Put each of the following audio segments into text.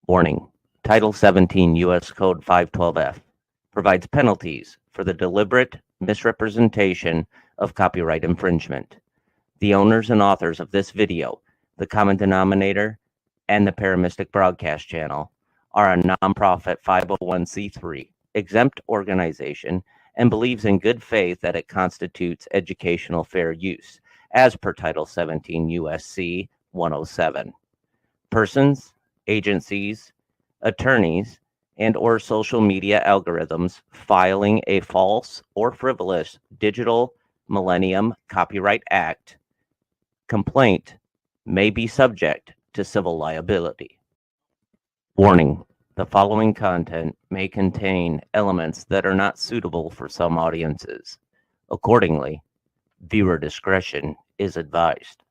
Warning: Title 17 U.S. Code 512F provides penalties for the deliberate misrepresentation of copyright infringement. The owners and authors of this video, the Common Denominator, and the Paramystic Broadcast Channel are a nonprofit 501c3 exempt organization and believes in good faith that it constitutes educational fair use, as per Title 17 U.S.C. 107. Persons, agencies, attorneys, and or social media algorithms filing a false or frivolous Digital Millennium Copyright Act complaint may be subject to civil liability. Warning: the following content may contain elements that are not suitable for some audiences. Accordingly, viewer discretion is advised.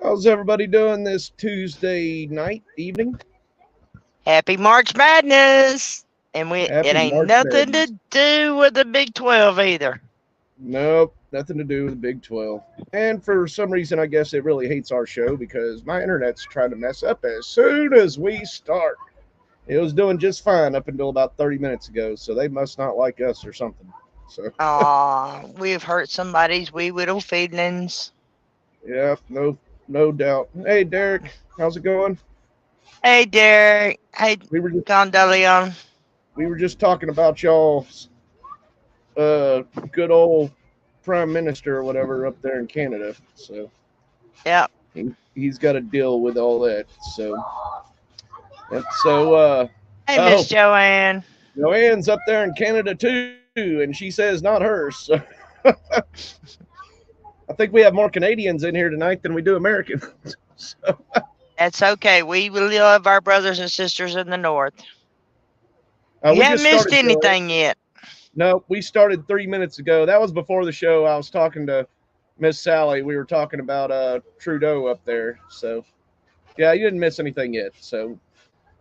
How's everybody doing this Tuesday night, evening? Happy March Madness! And Happy it ain't March nothing Madness. to do with the Big 12 either. Nope, nothing to do with the Big 12. And for some reason, I guess it really hates our show because my internet's trying to mess up as soon as we start. It was doing just fine up until about 30 minutes ago, so they must not like us or something. So, We've hurt somebody's wee little feelings. yeah, no doubt. Hey, Derek, how's it going? Hey, Derek. Hey, Gondelion. We were just talking about y'all's good old prime minister or whatever up there in Canada. So, yeah, he's got to deal with all that. So, hey, Miss Joanne. Joanne's up there in Canada too, and she says not hers. So. I think we have more Canadians in here tonight than we do Americans. So. That's okay. We love our brothers and sisters in the North. You haven't missed anything yet. No, we started 3 minutes ago. That was before the show. I was talking to Miss Sally. We were talking about Trudeau up there. So, yeah, you didn't miss anything yet. So,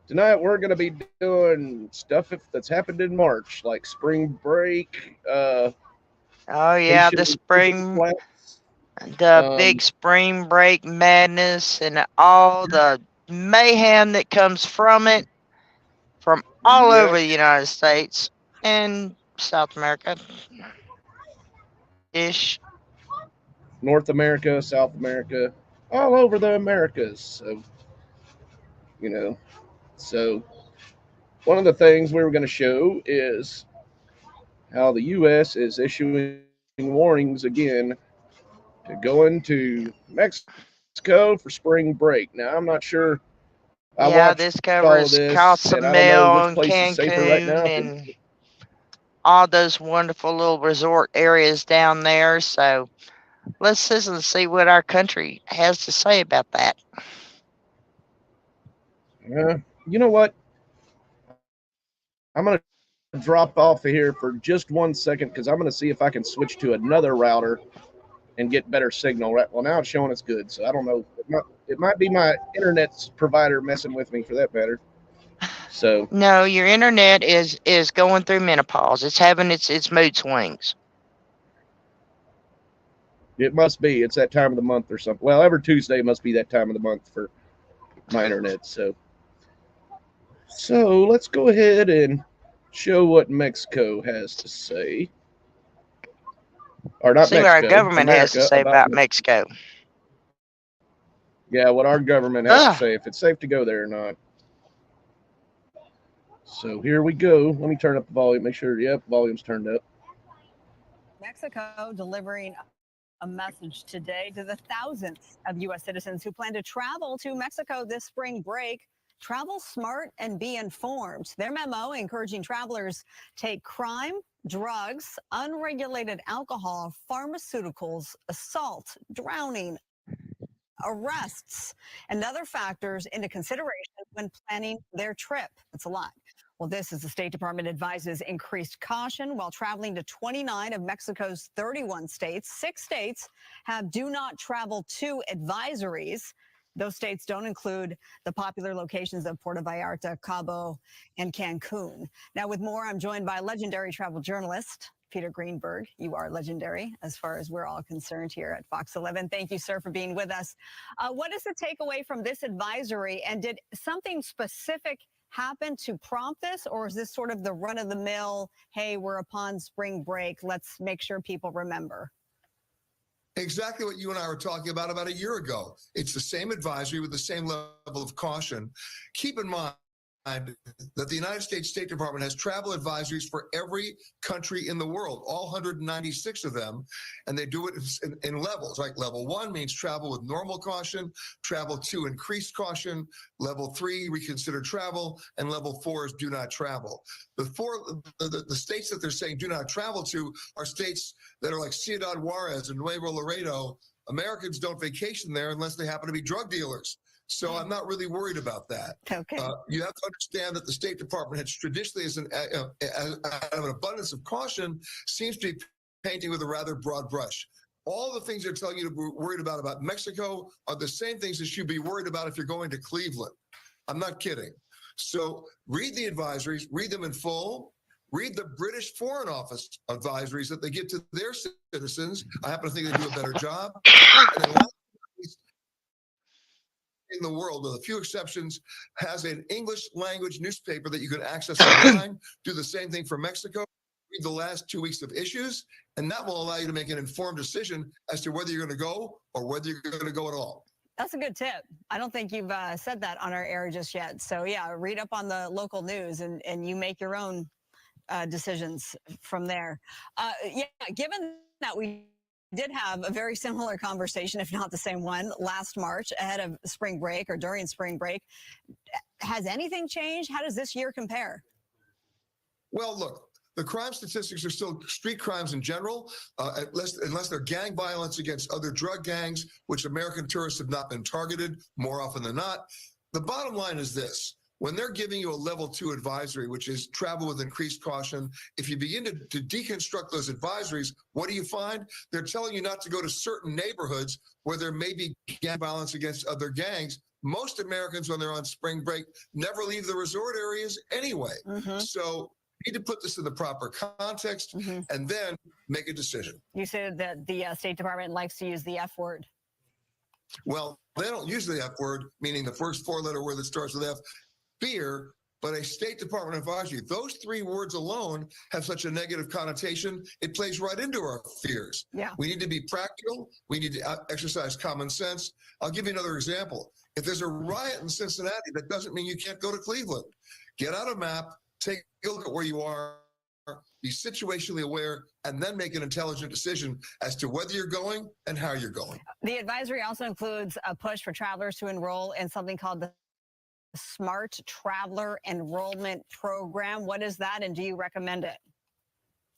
tonight we're going to be doing stuff that's happened in March, like spring break. Oh, yeah, the spring... The big spring break madness and all the mayhem that comes from it, from all over the United States and South America. North America, South America, all over the Americas. So, so one of the things we were going to show is how the U.S. is issuing warnings again to go into Mexico for spring break. Now, I'm not sure. This covers Cozumel and Cancun and all those wonderful little resort areas down there. So let's listen and see what our country has to say about that. You know what? I'm going to drop off of here for just 1 second because I'm going to see if I can switch to another router and get better signal. Right. Well, now it's showing it's good, so I don't know. It might be my internet provider messing with me for that matter. So no, your internet is going through menopause. It's having its mood swings. It must be. It's that time of the month or something. Well, every Tuesday must be that time of the month for my internet. So let's go ahead and show what Mexico has to say. Or not See what Mexico. our government has to America say about Mexico. Yeah, what our government has to say, if it's safe to go there or not. So here we go. Let me turn up the volume, make sure, yep, volume's turned up. Mexico delivering a message today to the thousands of U.S. citizens who plan to travel to Mexico this spring break. Travel smart and be informed. Their memo encouraging travelers take crime, drugs, unregulated alcohol, pharmaceuticals, assault, drowning, arrests, and other factors into consideration when planning their trip. That's a lot. Well, this is the State Department advises increased caution while traveling to 29 of Mexico's 31 states. 6 states have do not travel to advisories. Those states don't include the popular locations of Puerto Vallarta, Cabo, and Cancun. Now, with more, I'm joined by legendary travel journalist Peter Greenberg. You are legendary as far as we're all concerned here at Fox 11. Thank you, sir, for being with us. What is the takeaway from this advisory? And did something specific happen to prompt this? Or is this sort of the run-of-the-mill, hey, we're upon spring break, let's make sure people remember? Exactly what you and I were talking about a year ago. It's the same advisory with the same level of caution. Keep in mind that the United States State Department has travel advisories for every country in the world, all 196 of them, and they do it in levels. Like level 1 means travel with normal caution, travel 2 increased caution, level 3 reconsider travel, and level 4 is do not travel. The states that they're saying do not travel to are states that are like Ciudad Juarez and Nuevo Laredo. Americans don't vacation there unless they happen to be drug dealers. So I'm not really worried about that. Okay. You have to understand that the State Department has traditionally, as an abundance of caution, seems to be painting with a rather broad brush. All the things they're telling you to be worried about Mexico are the same things that you'd be worried about if you're going to Cleveland. I'm not kidding. So read the advisories, read them in full. Read the British Foreign Office advisories that they give to their citizens. I happen to think they do a better job. And then in the world, with a few exceptions, has an English language newspaper that you can access online. Do the same thing for Mexico. Read the last 2 weeks of issues, and that will allow you to make an informed decision as to whether you're going to go or whether you're going to go at all. That's a good tip. I don't think you've said that on our air just yet. So yeah, read up on the local news and you make your own decisions from there. Yeah, given that we did have a very similar conversation, if not the same one, last March ahead of spring break or during spring break. Has anything changed? How does this year compare? Well, look, the crime statistics are still street crimes in general, unless they're gang violence against other drug gangs, which American tourists have not been targeted more often than not. The bottom line is this. When they're giving you a level 2 advisory, which is travel with increased caution, if you begin to deconstruct those advisories, what do you find? They're telling you not to go to certain neighborhoods where there may be gang violence against other gangs. Most Americans, when they're on spring break, never leave the resort areas anyway. So you need to put this in the proper context and then make a decision. You said that the State Department likes to use the F word. Well, they don't use the F word, meaning the first 4-letter word that starts with F. Fear, but a State Department advisory. Those 3 words alone have such a negative connotation, it plays right into our fears. Yeah. We need to be practical. We need to exercise common sense. I'll give you another example. If there's a riot in Cincinnati, that doesn't mean you can't go to Cleveland. Get out a map, take a look at where you are, be situationally aware, and then make an intelligent decision as to whether you're going and how you're going. The advisory also includes a push for travelers to enroll in something called the Smart Traveler Enrollment Program. What is that, and do you recommend it?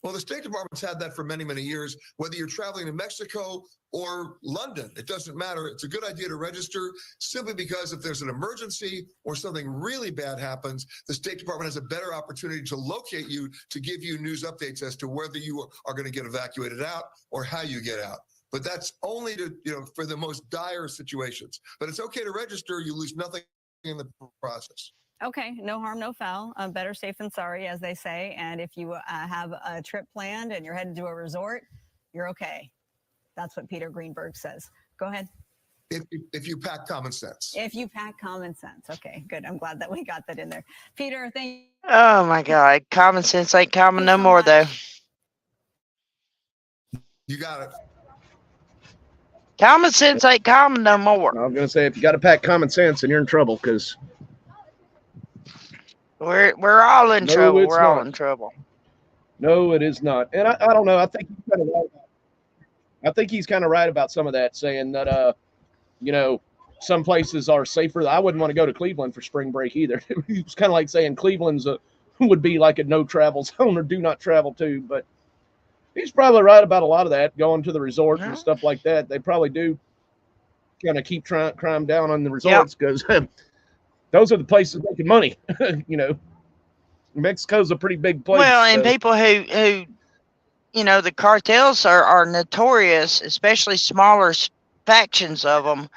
Well, the State Department's had that for many, many years. Whether you're traveling to Mexico or London, it doesn't matter. It's a good idea to register simply because if there's an emergency or something really bad happens, the State Department has a better opportunity to locate you, to give you news updates as to whether you are going to get evacuated out or how you get out. But that's only for the most dire situations. But it's okay to register. You lose nothing in the process. Okay, no harm, no foul. Better safe than sorry, as they say. And if you have a trip planned and you're headed to a resort, you're okay. That's what Peter Greenberg says. Go ahead. If you pack common sense. If you pack common sense. Okay, good. I'm glad that we got that in there. Peter, thank you. Oh my God. Common sense ain't common no more, though. You got it. Common sense ain't common no more. I was going to say, if you got to pack common sense, then you're in trouble, because We're all in trouble. it's We're all not. in trouble. No, it is not. And I don't know. I think he's kind of right. I think he's kind of right about some of that, saying that, you know, some places are safer. I wouldn't want to go to Cleveland for spring break either. It's kind of like saying Cleveland's would be like a no travel zone or do not travel to. But he's probably right about a lot of that, going to the resorts and stuff like that. They probably do kind of keep crime down on the resorts, because those are the places making money. You know, Mexico's a pretty big place. Well, and people who you know, the cartels are notorious, especially smaller factions of them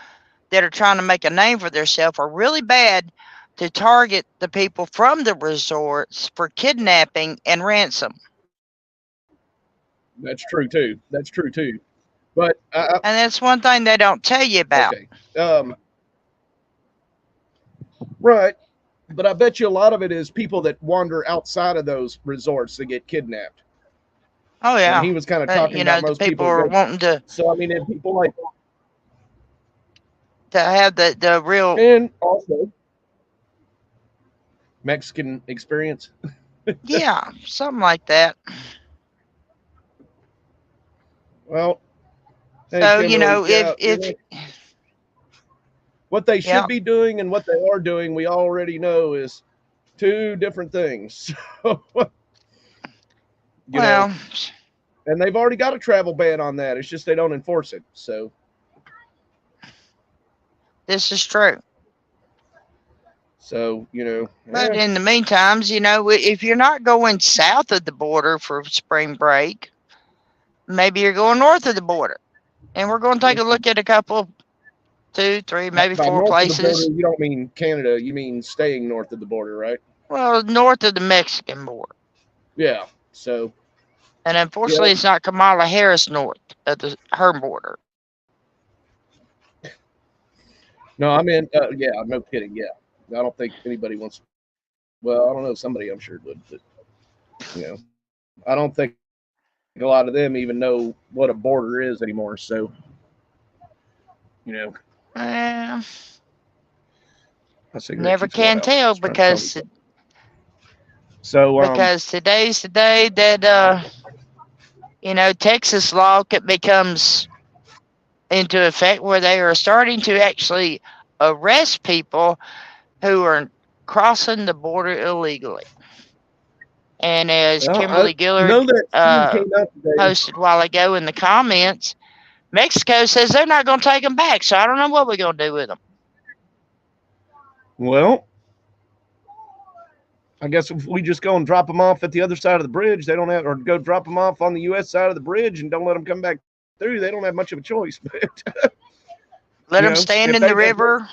that are trying to make a name for themselves, are really bad to target the people from the resorts for kidnapping and ransom. That's true too. That's true too. But and that's one thing they don't tell you about. Okay. Right. But I bet you a lot of it is people that wander outside of those resorts that get kidnapped. Oh yeah. And he was kind of talking you know, about most the people are wanting to. So I mean, if people like to have the real, and also Mexican experience. Yeah, something like that. Well, hey, so Kimberly, you know, if what they should be doing and what they are doing, we already know is two different things. So, you know, and they've already got a travel ban on that. It's just they don't enforce it. So this is true. So, you know, but in the meantime, you know, if you're not going south of the border for spring break, maybe you're going north of the border. And we're going to take a look at a couple, 2, 3, maybe 4 places. Border, you don't mean Canada, you mean staying north of the border, right? Well, north of the Mexican border. Yeah. So. And unfortunately, it's not Kamala Harris north of her border. No, I mean, yeah, no kidding. Yeah. I don't think anybody wants. Well, I don't know. Somebody I'm sure would, but you know, I don't think a lot of them even know what a border is anymore. So, you know, I never can tell because because today's the day that you know, Texas law becomes into effect where they are starting to actually arrest people who are crossing the border illegally. And as Kimberly Gillard posted a while ago in the comments, Mexico says they're not going to take them back. So I don't know what we're going to do with them. Well, I guess if we just go and drop them off at the other side of the bridge, they don't have, or go drop them off on the U.S. side of the bridge and don't let them come back through. They don't have much of a choice. But let them stand in the river.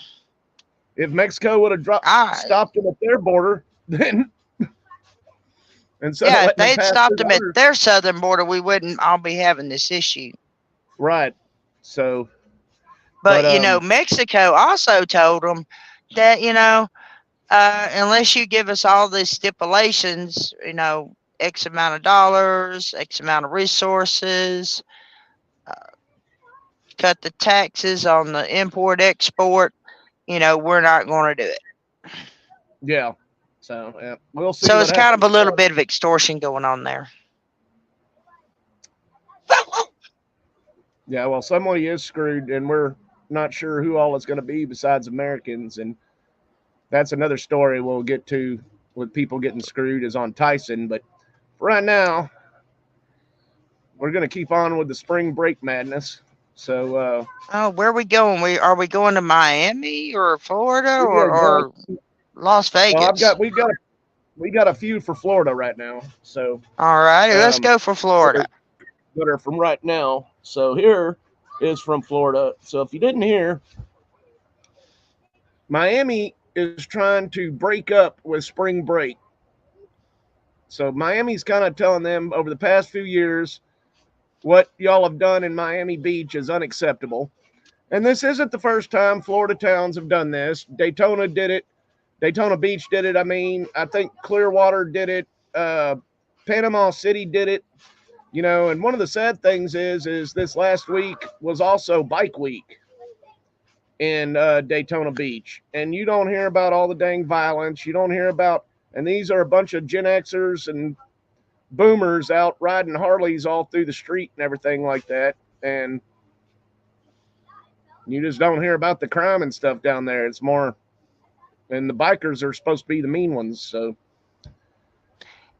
If Mexico would have stopped them at their border, then and so if they'd stopped them at their southern border, we wouldn't all be having this issue. Right. So, but you know, Mexico also told them that, you know, unless you give us all these stipulations, you know, X amount of dollars, X amount of resources, cut the taxes on the import export, you know, we're not going to do it. Yeah. So we'll see. So it's kind of a little bit of extortion going on there. Yeah. Well, somebody is screwed, and we're not sure who all it's going to be besides Americans, and that's another story we'll get to with people getting screwed is on Tyson. But for right now, we're going to keep on with the spring break madness. So, where are we going? Are we going to Miami or Florida or Las Vegas? Well, we got a few for Florida right now. So, all right, let's go for Florida. That are from right now. So here is from Florida. So if you didn't hear, Miami is trying to break up with spring break. So Miami's kind of telling them over the past few years, what y'all have done in Miami Beach is unacceptable. And this isn't the first time Florida towns have done this. Daytona did it. Daytona Beach did it. I mean, I think Clearwater did it. Panama City did it. You know, and one of the sad things is this last week was also Bike Week in Daytona Beach. And you don't hear about all the dang violence. You don't hear about, and these are a bunch of Gen Xers and boomers out riding Harleys all through the street and everything like that. And you just don't hear about the crime and stuff down there. It's more, and the bikers are supposed to be the mean ones. So,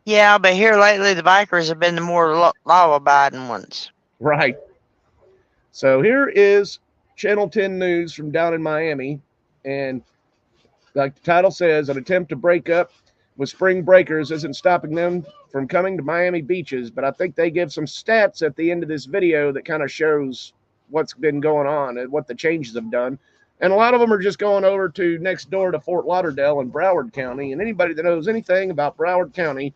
yeah, but here lately, the bikers have been the more law-abiding ones. right. So here is Channel 10 News from down in Miami. And like the title says, an attempt to break up with spring breakers isn't stopping them from coming to Miami beaches. But I think they give some stats at the end of this video that kind of shows what's been going on and what the changes have done. And a lot of them are just going over to next door to Fort Lauderdale in Broward County. And anybody that knows anything about Broward County,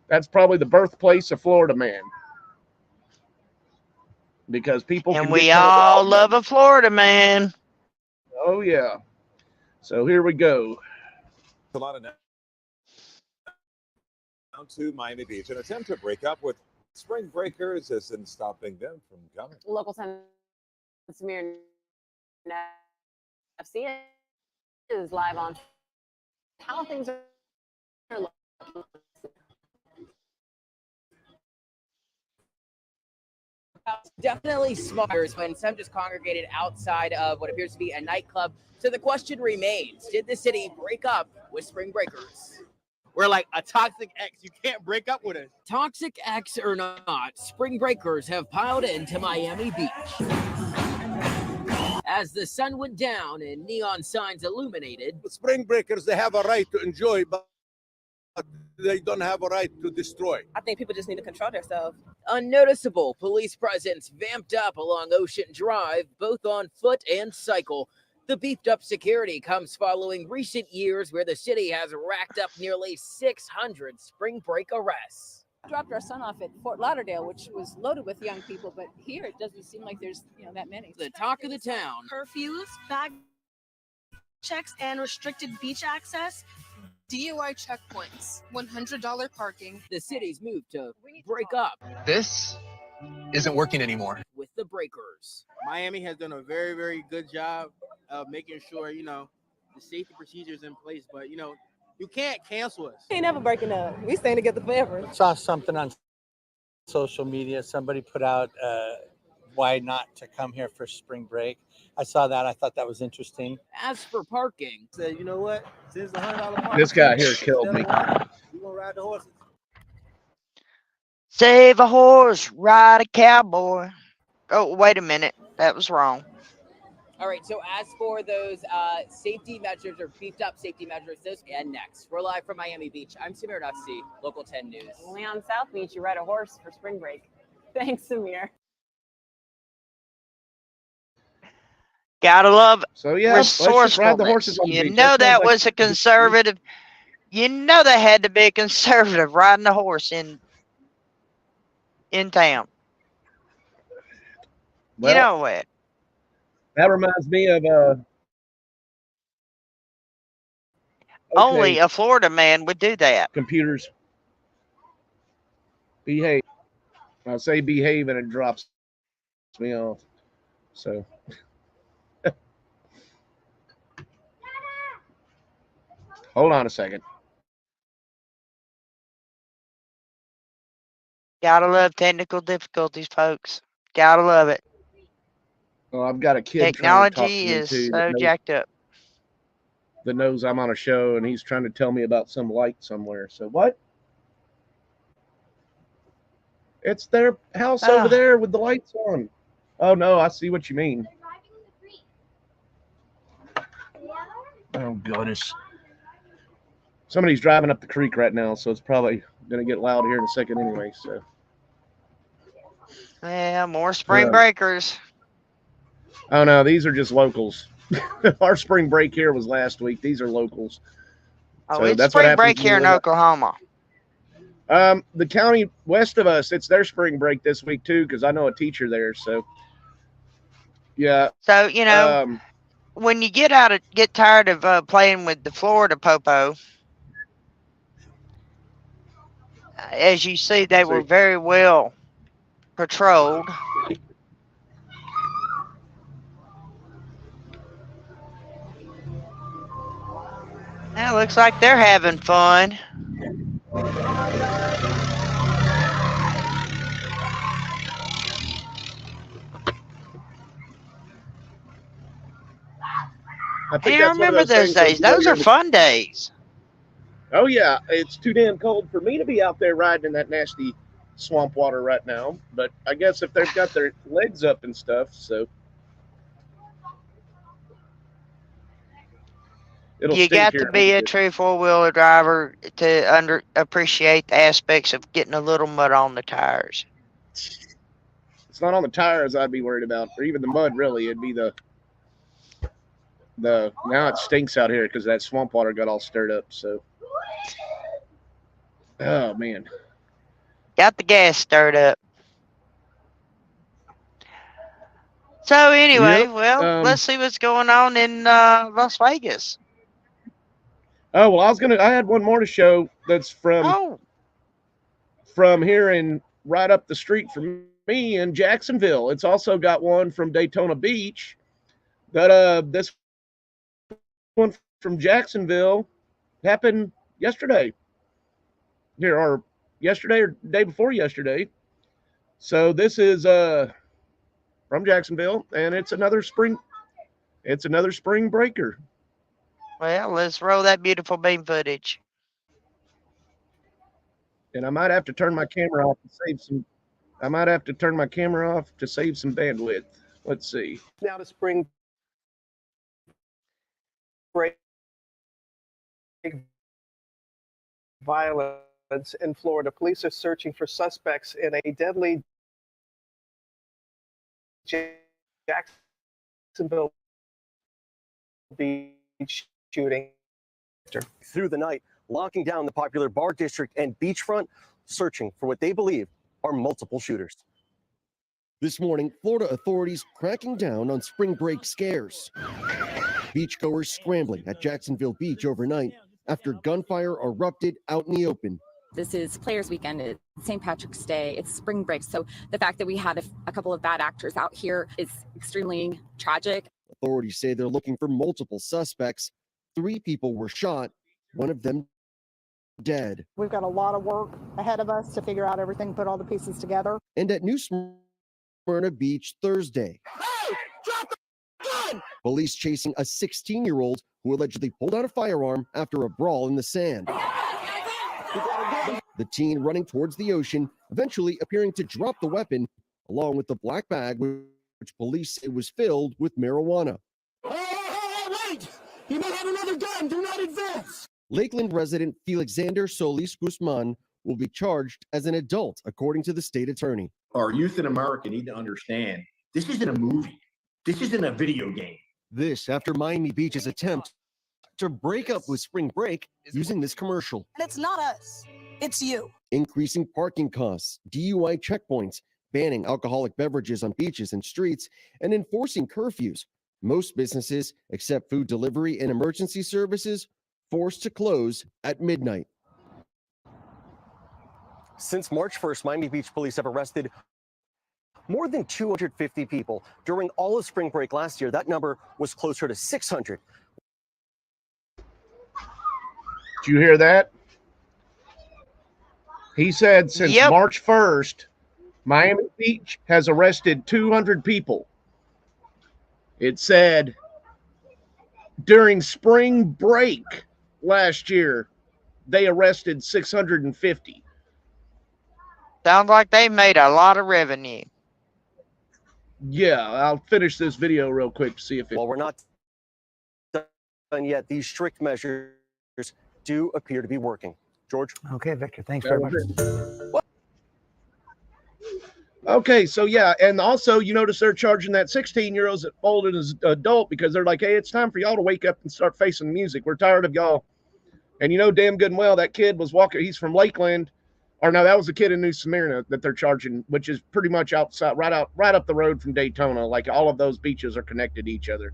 that's probably the birthplace of Florida man. Because people and we all love a Florida man. Oh yeah. So here we go. A lot of down to Miami Beach. An attempt to break up with spring breakers isn't stopping them from coming. Local 10 Samir FC is live on how things are looking. Definitely smart when some just congregated outside of what appears to be a nightclub. So the question remains, did the city break up with spring breakers? We're like a toxic ex. You can't break up with us. Toxic ex or not, spring breakers have piled into Miami Beach. As the sun went down and neon signs illuminated, spring breakers, they have a right to enjoy, but they don't have a right to destroy. I think people just need to control themselves. Unnoticeable police presence vamped up along Ocean Drive, both on foot and cycle. The beefed up security comes following recent years where the city has racked up nearly 600 spring break arrests. Dropped our son off at Fort Lauderdale, which was loaded with young people, but here it doesn't seem like there's that many. The talk of the town. Curfews, bag checks, and restricted beach access. DUI checkpoints, $100 parking. The city's move to break up. This isn't working anymore. With the breakers. Miami has done a very, very good job of making sure, the safety procedures in place. But, you can't cancel us. We ain't never breaking up. We staying together forever. Saw something on social media. Somebody put out why not to come here for spring break. I saw that. I thought that was interesting. As for parking, said, you know what? Since the $100 parking, this guy here killed me. We're gonna ride the horses. Save a horse, ride a cowboy. Oh, wait a minute. That was wrong. All right, so as for those safety measures or beefed up safety measures, those and next. We're live from Miami Beach. I'm Samir Nafsi, Local 10 News. Only on South Beach, you ride a horse for spring break. Thanks, Samir. Gotta love so yeah, let's just ride the horses on the beach. That was a conservative. You know they had to be a conservative riding a horse in town. Well, you know what? That reminds me of only a Florida man would do that. Computers behave. I say behave and it drops me off. So hold on a second. Gotta love technical difficulties, folks. Gotta love it. Well, I've got a kid. Technology is so jacked up. That knows I'm on a show, and he's trying to tell me about some light somewhere. So what? It's their house over there with the lights on. Oh no, I see what you mean. Oh goodness. Somebody's driving up the creek right now, so it's probably going to get loud here in a second anyway. So. Yeah, more spring breakers. Oh no, these are just locals. Our spring break here was last week. These are locals. Oh, so it's spring break here in Oklahoma. The county west of us, it's their spring break this week too, because I know a teacher there. So, yeah. So, you know, when you get tired of playing with the Florida Popo, as you see, they were very well patrolled. Now it looks like they're having fun. I remember those days. Those are fun days. Oh, yeah. It's too damn cold for me to be out there riding in that nasty swamp water right now. But I guess if they've got their legs up and stuff, so. You got to be a true four-wheeler driver to appreciate the aspects of getting a little mud on the tires. It's not on the tires I'd be worried about, or even the mud, really. It'd be the now it stinks out here because that swamp water got all stirred up. So, oh man, got the gas stirred up. So anyway, yep. Well, let's see what's going on in Las Vegas. Oh well, I had one more to show that's from here and right up the street from me in Jacksonville. It's also got one from Daytona Beach. But this one from Jacksonville happened yesterday. Or yesterday or day before yesterday. So this is from Jacksonville, and it's another spring breaker. Well, let's roll that beautiful beam footage. And I might have to turn my camera off to save some. I might have to turn my camera off to save some bandwidth. Let's see. Now to spring break violence in Florida. Police are searching for suspects in a deadly Jacksonville Beach shooting. Through the night, locking down the popular bar district and beachfront, searching for what they believe are multiple shooters. This morning, Florida authorities cracking down on spring break scares. Beachgoers scrambling at Jacksonville Beach overnight after gunfire erupted out in the open. This is Players Weekend, it's St. Patrick's Day, it's spring break. So the fact that we had a couple of bad actors out here is extremely tragic. Authorities say they're looking for multiple suspects. 3 people were shot, one of them dead. We've got a lot of work ahead of us to figure out everything, put all the pieces together. And at New Smyrna Beach Thursday, police chasing a 16-year-old who allegedly pulled out a firearm after a brawl in the sand. The teen running towards the ocean, eventually appearing to drop the weapon, along with the black bag, which police say was filled with marijuana. Wait! You may have another gun. Do not advance. Lakeland resident Felixander Solis Guzman will be charged as an adult, according to the state attorney. Our youth in America need to understand this isn't a movie. This isn't a video game. This after Miami Beach's attempt to break up with spring break using this commercial. And it's not us, it's you. Increasing parking costs, DUI checkpoints, banning alcoholic beverages on beaches and streets, and enforcing curfews. Most businesses, except food delivery and emergency services, forced to close at midnight. Since March 1st, Miami Beach police have arrested more than 250 people. During all of spring break last year, that number was closer to 600. Did you hear that? He said since March 1st, Miami Beach has arrested 200 people. It said during spring break last year, they arrested 650. Sounds like they made a lot of revenue. Yeah, I'll finish this video real quick to see if it... While we're not done yet, these strict measures do appear to be working. George? Okay, Victor, thanks very much. Okay, so yeah, and also you notice they're charging that 16-year-old as adult because they're like, hey, it's time for y'all to wake up and start facing the music. We're tired of y'all. And you know damn good and well that kid was walking, he's from Lakeland, Or no, that was a kid in New Smyrna that they're charging, which is pretty much outside, right up the road from Daytona. Like all of those beaches are connected to each other.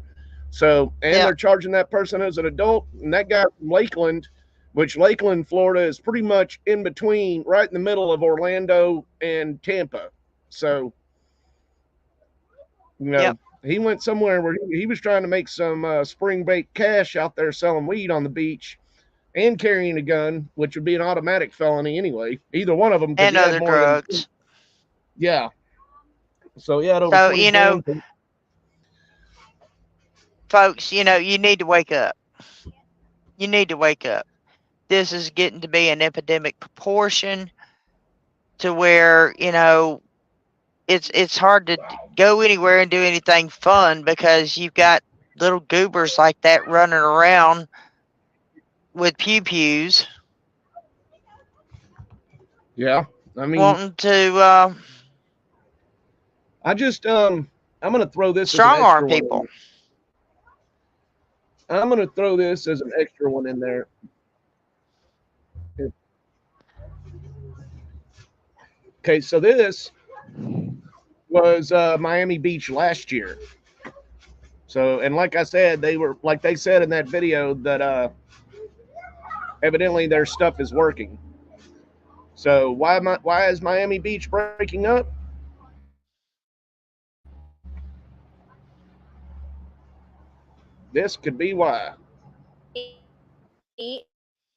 So, and they're charging that person as an adult, and that guy from Lakeland, which Lakeland, Florida, is pretty much in between, right in the middle of Orlando and Tampa. So, you know, he went somewhere where he was trying to make some spring break cash out there selling weed on the beach and carrying a gun, which would be an automatic felony anyway. Either one of them. And other drugs. Yeah. So, yeah. So, you know, folks, you know, you need to wake up. You need to wake up. This is getting to be an epidemic proportion to where, you know, it's hard to go anywhere and do anything fun because you've got little goobers like that running around with pew-pews. Yeah. I mean, wanting to I just I'm gonna throw this strong as an arm extra people. one. I'm gonna throw this as an extra one in there. Okay, so this was Miami Beach last year. So, and like I said, they said in that video that evidently their stuff is working. So why is Miami Beach breaking up? This could be why.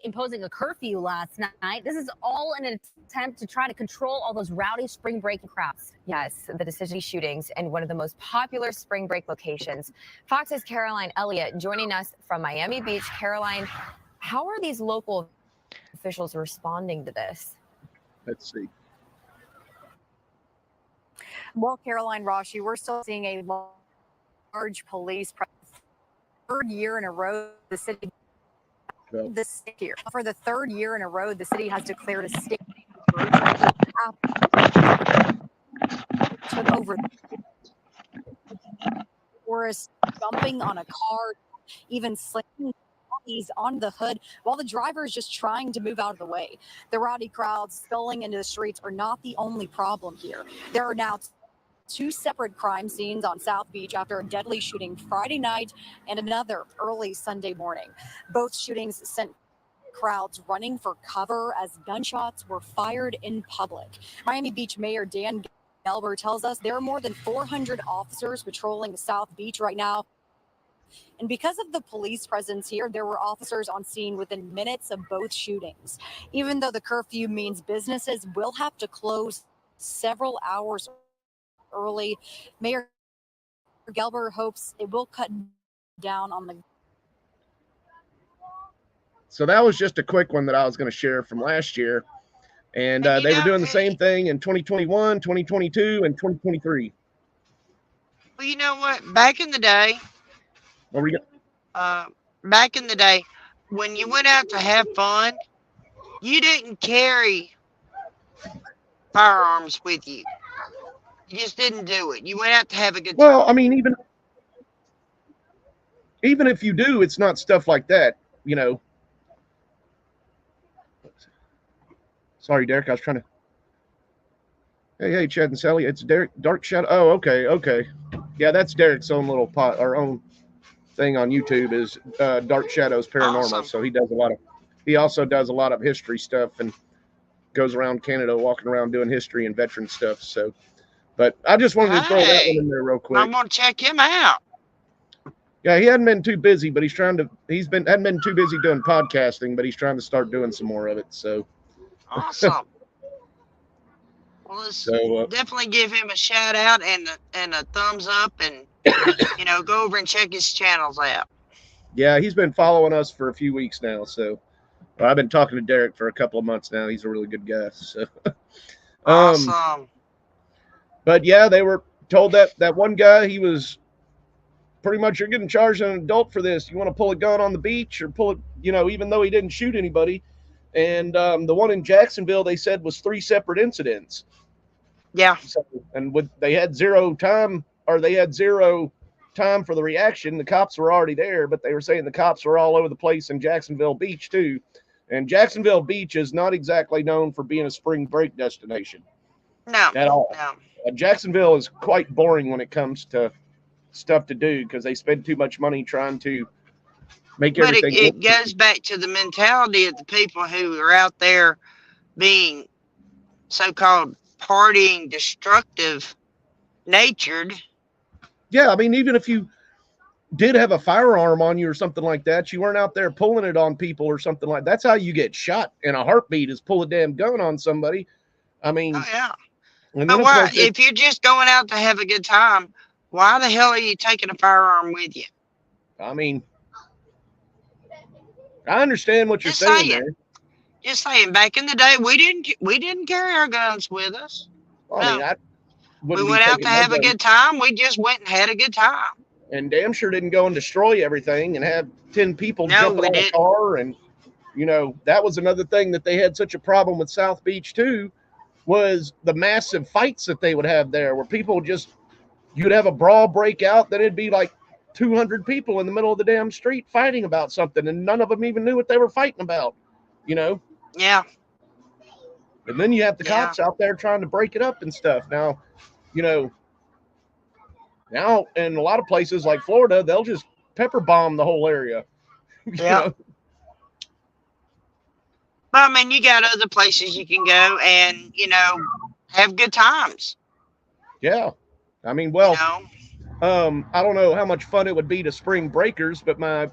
Imposing a curfew last night. This is all in an attempt to try to control all those rowdy spring break crowds. Yes, the decision shootings in one of the most popular spring break locations. Fox's Caroline Elliott joining us from Miami Beach. Caroline, how are these local officials responding to this? Let's see. Well, Caroline Rashi, we're still seeing a large police presence. Third year in a row, the city. This year, for the third year in a row, the city has declared a state took over. Tourists jumping on a car, even slinging bodies on the hood, while the driver is just trying to move out of the way. The rowdy crowds spilling into the streets are not the only problem here. There are now two separate crime scenes on South Beach after a deadly shooting Friday night and another early Sunday morning. Both shootings sent crowds running for cover as gunshots were fired in public. Miami Beach Mayor Dan Gelber tells us there are more than 400 officers patrolling South Beach right now. And because of the police presence here, there were officers on scene within minutes of both shootings. Even though the curfew means businesses will have to close several hours early, Mayor Gelber hopes it will cut down on the. So that was just a quick one that I was going to share from last year. And they were doing the same thing in 2021, 2022, and 2023. Well, you know what? Back in the day, What were you? back in the day, when you went out to have fun, you didn't carry firearms with you. You just didn't do it. You went out to have a good time. Well, I mean, even if you do, it's not stuff like that, you know. Sorry, Derek, I was trying to. Hey, Chad and Sally, it's Derek, Dark Shadow. Oh, okay. Yeah, that's Derek's own little our own thing on YouTube is Dark Shadows Paranormal. Awesome. So he also does a lot of history stuff and goes around Canada walking around doing history and veteran stuff. So, but I just wanted to throw that one in there real quick. I'm gonna check him out. Yeah, he hadn't been too busy, but hadn't been too busy doing podcasting, but he's trying to start doing some more of it. So awesome. Well, let's definitely give him a shout out and a thumbs up, and go over and check his channels out. Yeah, he's been following us for a few weeks now. So I've been talking to Derek for a couple of months now. He's a really good guy. So awesome. But yeah, they were told that one guy, he was pretty much, you're getting charged as an adult for this. You want to pull a gun on the beach or pull it, even though he didn't shoot anybody. And the one in Jacksonville, they said was 3 separate incidents. Yeah. So, and they had zero time for the reaction. The cops were already there, but they were saying the cops were all over the place in Jacksonville Beach too. And Jacksonville Beach is not exactly known for being a spring break destination. No. At all. No. Jacksonville is quite boring when it comes to stuff to do because they spend too much money trying to make But everything. it goes back to the mentality of the people who are out there being so-called partying, destructive natured. Yeah, I mean, even if you did have a firearm on you or something like that, you weren't out there pulling it on people or something like that. That's how you get shot in a heartbeat, is pull a damn gun on somebody. I mean, Oh, yeah. and But then, of why, course, if you're just going out to have a good time, why the hell are you taking a firearm with you? I mean, I understand what you're Just saying saying. there. Just saying, back in the day, we didn't carry our guns with us. I mean, I We wouldn't be went out taking to my have a gun, good time. We just went and had a good time. and damn sure didn't go and destroy everything and have 10 people No, jumping we on a didn't. car. And, that was another thing that they had such a problem with South Beach too, was the massive fights that they would have there, where people you'd have a brawl break out, then it'd be like 200 people in the middle of the damn street fighting about something, and none of them even knew what they were fighting about, Yeah. And then you have the Yeah. cops out there trying to break it up and stuff. Now, now in a lot of places like Florida, they'll just pepper bomb the whole area. Yeah. But I mean, you got other places you can go and, have good times. Yeah. I mean, well, I don't know how much fun it would be to spring breakers, but my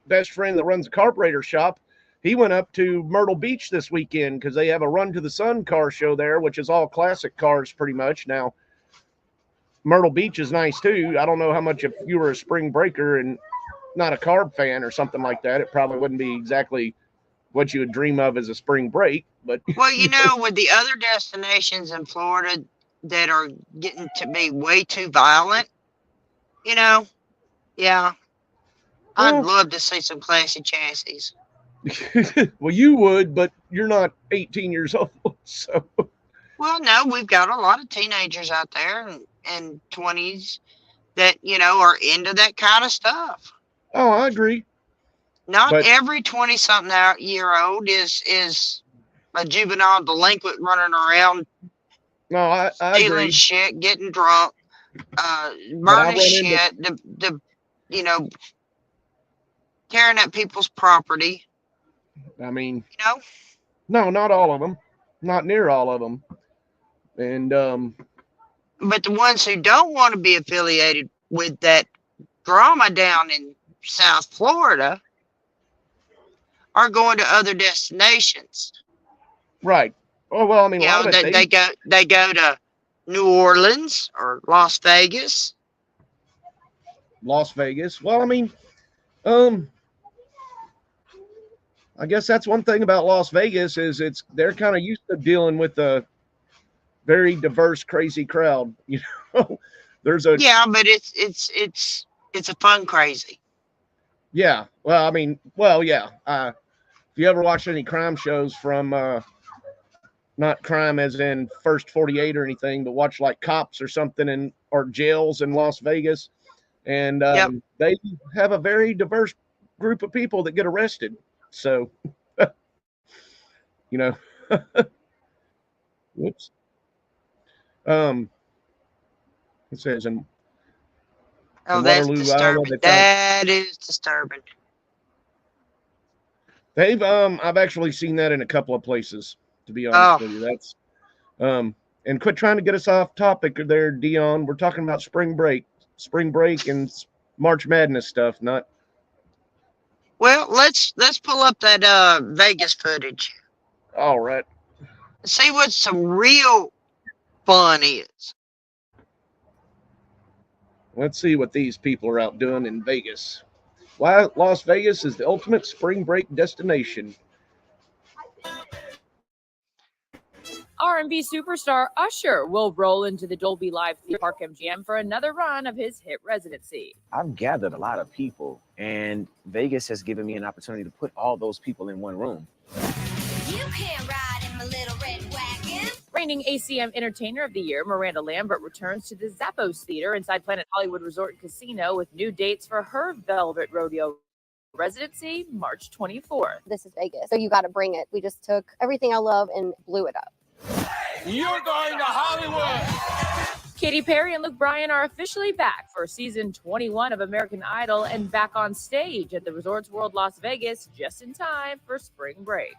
best friend that runs a carburetor shop, he went up to Myrtle Beach this weekend because they have a Run to the Sun car show there, which is all classic cars pretty much. Now, Myrtle Beach is nice too. I don't know how much, if you were a spring breaker and not a carb fan or something like that, it probably wouldn't be exactly what you would dream of as a spring break. But Well, with the other destinations in Florida that are getting to be way too violent, yeah, I'd love to see some classy chassis. well, you would, but you're not 18 years old, so. Well, no, we've got a lot of teenagers out there and 20s that, are into that kind of stuff. Oh, I agree. Not But- every 20-something-year-old is a juvenile delinquent running around No, I stealing agree. shit, getting drunk, run burning into- shit, tearing up people's property. I mean, no, not all of them, not near all of them. And, But the ones who don't want to be affiliated with that drama down in South Florida are going to other destinations. right. Oh, well, I mean, a lot of it, They go to New Orleans or Las Vegas. Las Vegas. Well, I mean, I guess that's one thing about Las Vegas is they're kind of used to dealing with a very diverse, crazy crowd. There's a But it's a fun crazy. yeah. Well, I mean, well, yeah. If you ever watch any crime shows from not crime as in First 48 or anything, but watch like Cops or something or jails in Las Vegas, and they have a very diverse group of people that get arrested. So, whoops. It says in That's Waterloo, disturbing. Iowa, That is disturbing. I've actually seen that in a couple of places, to be honest with you. That's and quit trying to get us off topic there, Dion. We're talking about spring break and March Madness stuff, not. Well, let's pull up that Vegas footage. All right. See what some real fun is. Let's see what these people are out doing in Vegas. Why Las Vegas is the ultimate spring break destination. R&B superstar Usher will roll into the Dolby Live theme park MGM for another run of his hit residency. I've gathered a lot of people, and Vegas has given me an opportunity to put all those people in one room. You can't ride in my little red wagon. Reigning ACM Entertainer of the Year, Miranda Lambert returns to the Zappos Theater inside Planet Hollywood Resort and Casino with new dates for her Velvet Rodeo residency March 24th. This is Vegas, so you got to bring it. We just took everything I love and blew it up. You're going to Hollywood! Katy Perry and Luke Bryan are officially back for season 21 of American Idol and back on stage at the Resorts World Las Vegas just in time for spring break.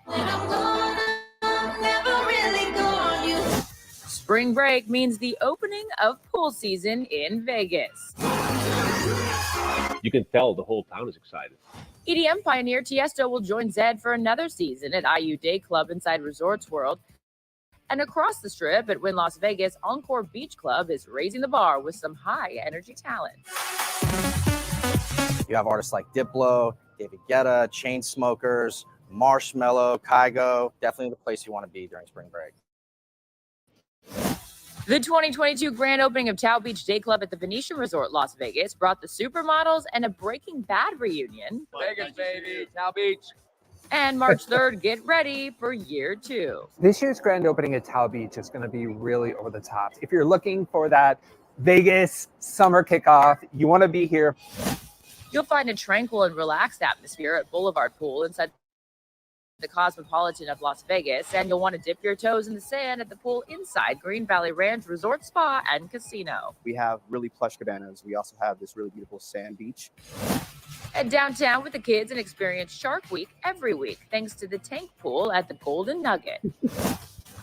Spring break means the opening of pool season in Vegas. You can tell the whole town is excited. EDM pioneer Tiesto will join Zedd for another season at IU Day Club inside Resorts World. And across the strip at Wynn Las Vegas, Encore Beach Club is raising the bar with some high-energy talent. You have artists like Diplo, David Guetta, Chainsmokers, Marshmello, Kygo. Definitely the place you want to be during spring break. The 2022 grand opening of Tao Beach Day Club at the Venetian Resort Las Vegas brought the supermodels and a Breaking Bad reunion. Vegas, baby, Tao Beach. And March 3rd, get ready for year 2. This year's grand opening at Tao Beach is going to be really over the top. If you're looking for that Vegas summer kickoff, you want to be here. You'll find a tranquil and relaxed atmosphere at Boulevard Pool inside the Cosmopolitan of Las Vegas, and you'll want to dip your toes in the sand at the pool inside Green Valley Ranch Resort Spa and Casino. We have really plush cabanas. We also have this really beautiful sand beach. Head downtown with the kids and experience Shark Week every week thanks to the Tank Pool at the Golden Nugget.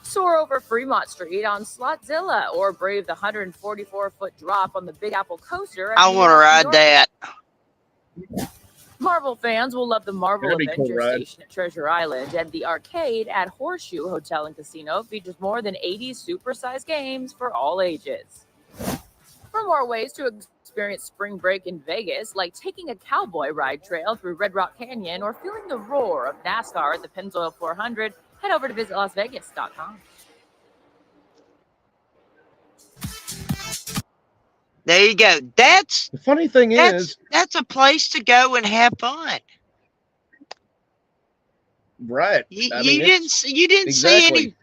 Soar over Fremont Street on Slotzilla or brave the 144-foot drop on the Big Apple Coaster. I want to ride that. Marvel fans will love the Marvel That'd be a cool Adventure ride. Station at Treasure Island, and the arcade at Horseshoe Hotel and Casino features more than 80 supersized games for all ages. For more ways to experience spring break in Vegas, like taking a cowboy ride trail through Red Rock Canyon or feeling the roar of NASCAR at the Pennzoil 400, head over to visitlasvegas.com. There you go. The funny thing is, That's a place to go and have fun. right? You, I you mean, didn't it's- see, you didn't see exactly. any.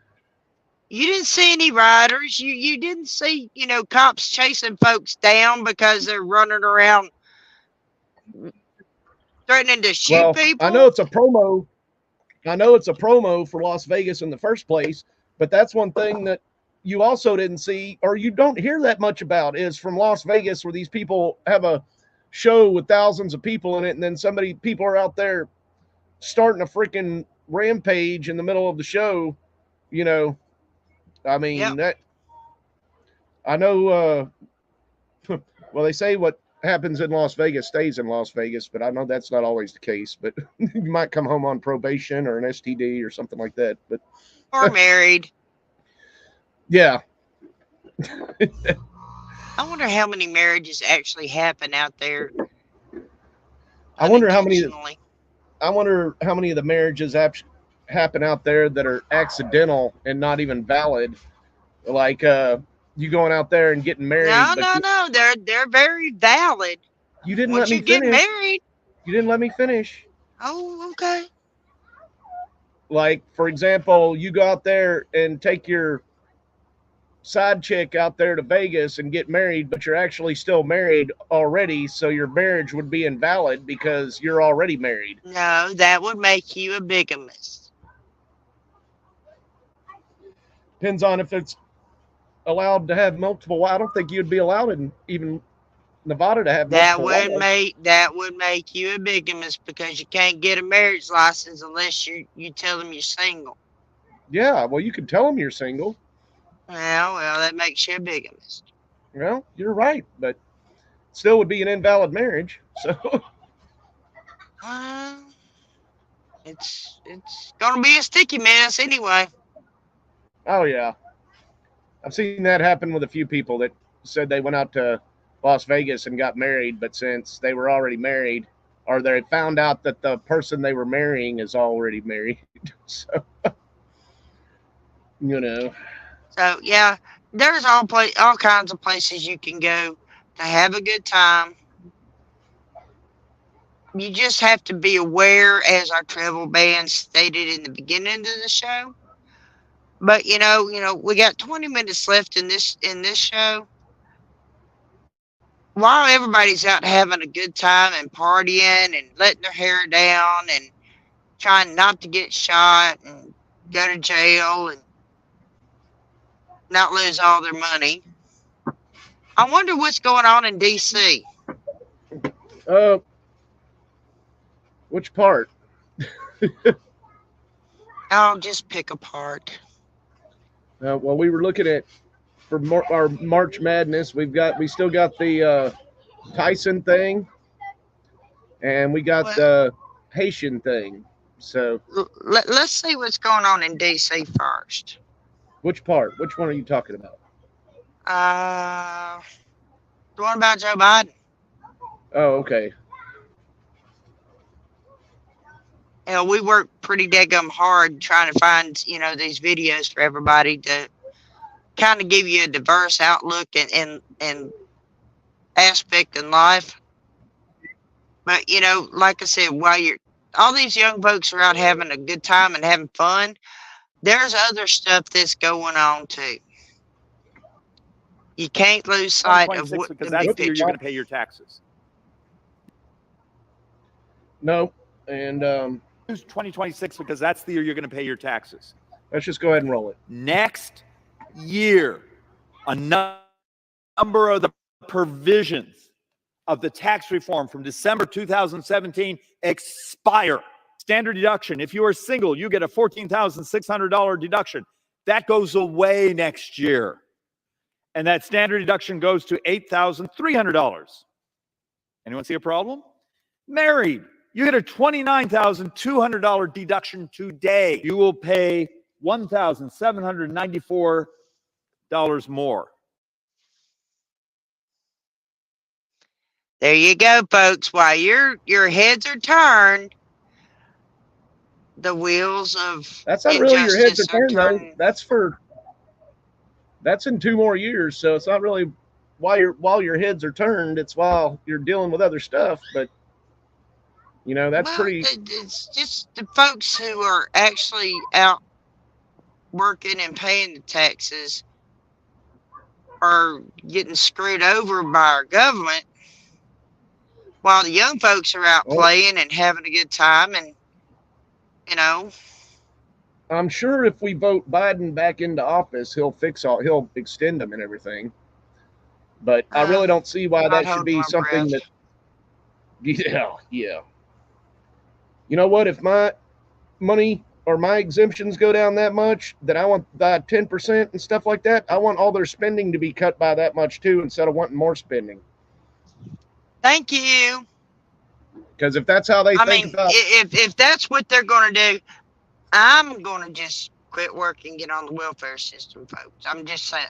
You didn't see any riders. You didn't see, cops chasing folks down because they're running around threatening to shoot Well, people. I know it's a promo. I know it's a promo for Las Vegas in the first place, but that's one thing that you also didn't see, or you don't hear that much about, is from Las Vegas, where these people have a show with thousands of people in it, and then people are out there starting a freaking rampage in the middle of the show. I mean, that I know. Well, they say what happens in Las Vegas stays in Las Vegas, but I know that's not always the case. But you might come home on probation or an STD or something like that. But Or married. yeah, I wonder how many marriages actually happen out there. I wonder how many. unintentionally. I wonder how many of the marriages happen out there that are accidental and not even valid. Like you going out there and getting married. No, but no, no. They're very valid. You didn't Once let me you get finish. married. You didn't let me finish. Oh, okay. Like, for example, you go out there and take your side chick out there to Vegas and get married, but you're actually still married already, so your marriage would be invalid because you're already married. No, that would make you a bigamist. Depends on if it's allowed to have multiple. I don't think you'd be allowed in even Nevada to have That multiple would wives. make you a bigamist because you can't get a marriage license unless you tell them you're single. Yeah, well, you can tell them you're single. Well, that makes you a bigamist. Well, you're right, but still would be an invalid marriage. So It's gonna be a sticky mess anyway. oh yeah, I've seen that happen with a few people that said they went out to Las Vegas and got married, but since they were already married, or they found out that the person they were marrying is already married, so So yeah, there's all kinds of places you can go to have a good time. You just have to be aware, as our travel ban stated in the beginning of the show. But we got 20 minutes left in this show. while everybody's out having a good time and partying and letting their hair down and trying not to get shot and go to jail and not lose all their money, I wonder what's going on in DC. Which part? I'll just pick a part. Well, we were looking at for our March Madness. We still got the Tyson thing, and we got the Haitian thing. So let's see what's going on in DC first. Which part? Which one are you talking about? The one about Joe Biden. Oh, okay. We work pretty daggum hard trying to find, these videos for everybody to kind of give you a diverse outlook and aspect in life. But, like I said, while all these young folks are out having a good time and having fun, there's other stuff that's going on too. You can't lose sight of what because that's the year you're going to pay your taxes. No, and 2026 because that's the year you're going to pay your taxes. Let's just go ahead and roll it. Next year, a number of the provisions of the tax reform from December 2017 expire. Standard deduction. If you are single, you get a $14,600 deduction. That goes away next year. And that standard deduction goes to $8,300. Anyone see a problem? Married, you get a $29,200 deduction today. You will pay $1,794 more. There you go, folks. While your heads are turned, the wheels of that's not really your heads are turned, though. That's in 2 more years, so it's not really while your heads are turned. It's while you're dealing with other stuff. But that's pretty. It's just the folks who are actually out working and paying the taxes are getting screwed over by our government, while the young folks are out playing and having a good time. And I'm sure if we vote Biden back into office, he'll extend them and everything. But I really don't see why that should be something that. Yeah. You know what? If my money or my exemptions go down that much, then I want that 10% and stuff like that. I want all their spending to be cut by that much too, instead of wanting more spending. Thank you. Because if that's how they think about, if that's what they're going to do, I'm going to just quit work and get on the welfare system, folks. I'm just saying.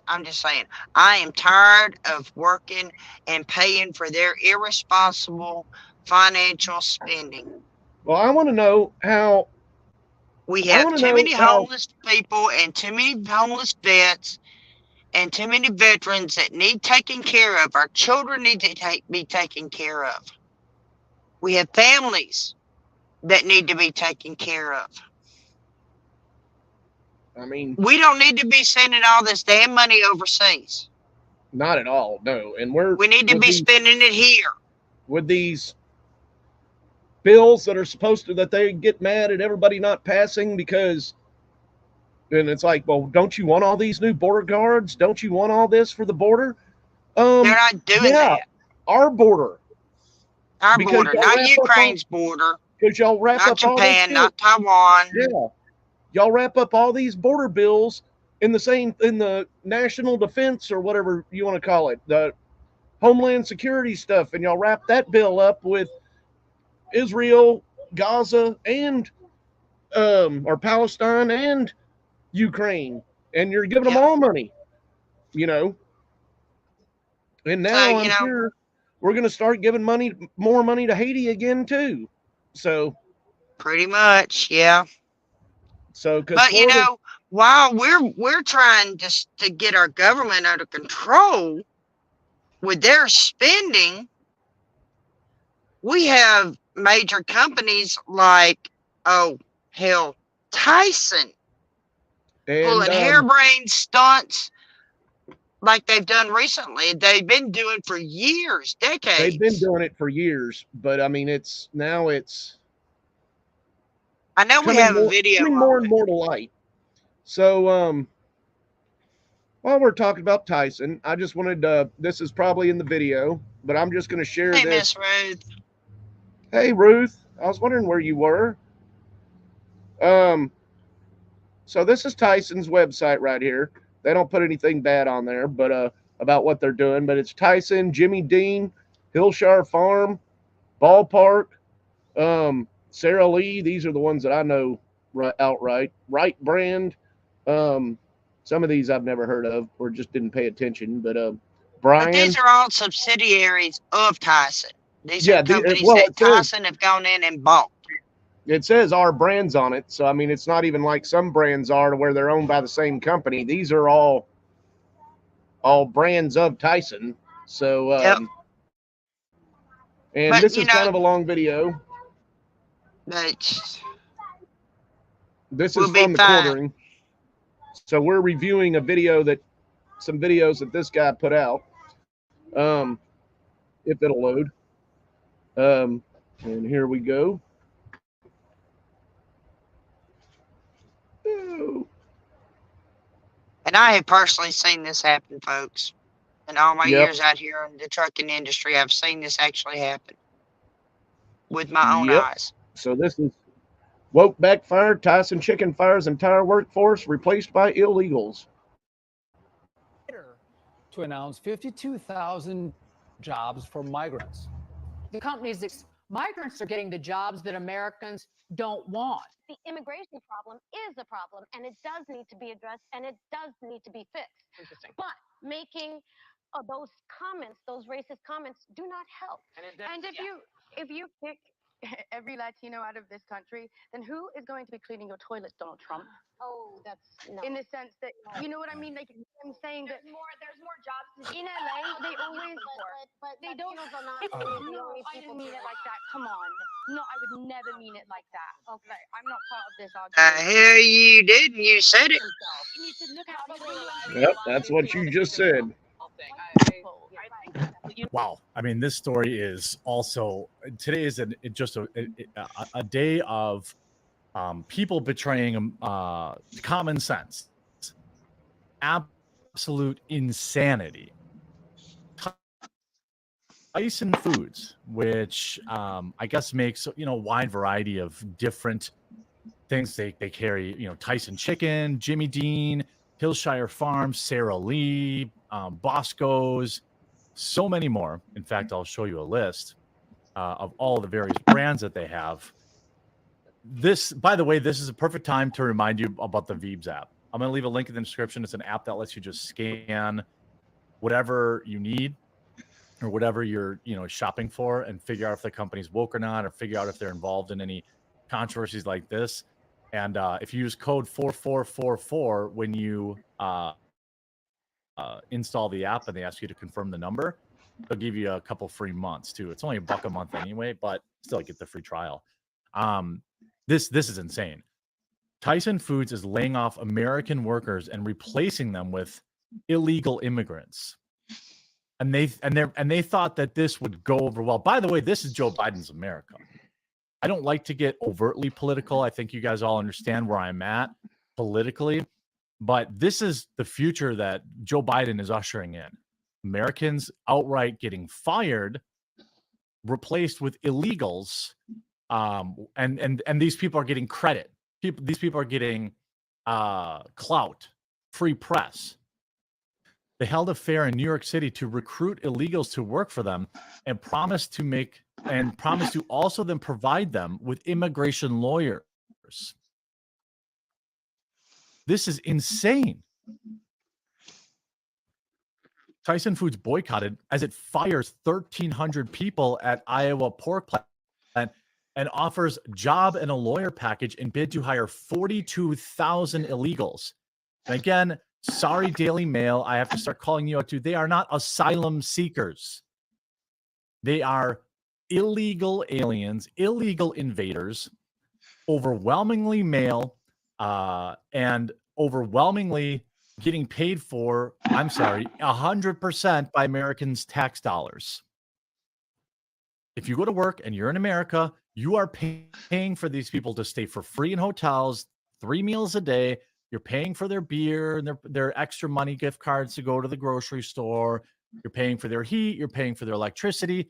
I am tired of working and paying for their irresponsible financial spending. Well, I want to know how. We have too many homeless people and too many homeless vets and too many veterans that need taken care of. Our children need to be taken care of. We have families that need to be taken care of. I mean, we don't need to be sending all this damn money overseas. Not at all, no. And we need to be spending it here. With these bills that are that they get mad at everybody not passing because, and it's like, well, don't you want all these new border guards? Don't you want all this for the border? They're not doing that. Our border. Our border, not Ukraine's border. Because y'all wrap not up Japan, all not Taiwan. Yeah. Y'all wrap up all these border bills in the national defense or whatever you want to call it, the Homeland Security stuff, and y'all wrap that bill up with Israel, Gaza, and or Palestine and Ukraine, and you're giving them all money, And now I'm sure we're going to start giving more money to Haiti again too. So pretty much, yeah. So, but while we're trying to get our government under control with their spending, we have major companies like Tyson pulling harebrained stunts like they've done recently. They've been doing for years, decades. They've been doing it for years, but I mean, it's I know we coming have a more, video. coming more and more to light. So, while we're talking about Tyson, I just wanted to. This is probably in the video, but I'm just going to share Hey, this. Miss Ruth. Hey, Ruth. I was wondering where you were. So this is Tyson's website right here. They don't put anything bad on there, but about what they're doing. But it's Tyson, Jimmy Dean, Hillshire Farm, Ballpark, Sarah Lee. These are the ones that I know outright. Right Brand. Some of these I've never heard of or just didn't pay attention. But Brian. But these are all subsidiaries of Tyson. These Yeah, are companies well, that it says- Tyson have gone in and bought. It says our brands on it. So, I mean, it's not even like some brands are to where they're owned by the same company. These are all brands of Tyson. So, and But, this you is know- kind of a long video. But This we'll is be from the fine. quartering. So we're reviewing some videos that this guy put out. If it'll load. And here we go. And I have personally seen this happen, folks. In all my Yep. years out here in the trucking industry, I've seen this actually happen with my own Yep. eyes. So this is woke backfire. Tyson Chicken fires entire workforce replaced by illegals. To announce 52,000 jobs for migrants. The companies, migrants are getting the jobs that Americans don't want. The immigration problem is a problem, and it does need to be addressed, and it does need to be fixed. Interesting. But making those comments, those racist comments, do not help. And if you pick every Latino out of this country, then who is going to be cleaning your toilets, Donald Trump? Oh, that's no. In the sense that you know what I mean. Like I'm saying that There's more jobs in LA they always but they don't. Latinos are not It's- the no, only I people didn't mean doing it like that. Come on. No, I would never mean it like that. Okay, I'm not part of this The argument. hell you did, and you said it. You need to look at Yep, that's what you just said. Wow. I mean, this story is also today is just a day of people betraying common sense, absolute insanity. Tyson Foods, which I guess makes a wide variety of different things. They carry Tyson Chicken, Jimmy Dean, Hillshire Farm, Sarah Lee, Bosco's, so many more. In fact, I'll show you a list of all the various brands that they have. This, by the way, this is a perfect time to remind you about the Veebs app. I'm going to leave a link in the description. It's an app that lets you just scan whatever you need or whatever you're shopping for and figure out if the company's woke or not, or figure out if they're involved in any controversies like this. And if you use code 4444 when you install the app and they ask you to confirm the number, they'll give you a couple free months too. It's only $1 a month anyway, but still get the free trial. This is insane. Tyson Foods is laying off American workers and replacing them with illegal immigrants. And they thought that this would go over well. By the way, this is Joe Biden's America. I don't like to get overtly political. I think you guys all understand where I'm at politically, but this is the future that Joe Biden is ushering in. Americans outright getting fired, replaced with illegals, and these people are getting credit. These people are getting clout, free press. They held a fair in New York City to recruit illegals to work for them and promised to also then provide them with immigration lawyers. This is insane. Tyson Foods boycotted as it fires 1,300 people at Iowa pork plant and offers job and a lawyer package in bid to hire 42,000 illegals. And again, sorry, Daily Mail, I have to start calling you out too. They are not asylum seekers. They are illegal aliens, illegal invaders, overwhelmingly male, and overwhelmingly getting paid for, 100% by Americans' tax dollars. If you go to work and you're in America, you are paying for these people to stay for free in hotels, 3 meals a day. You're paying for their beer and their extra money gift cards to go to the grocery store. You're paying for their heat. You're paying for their electricity.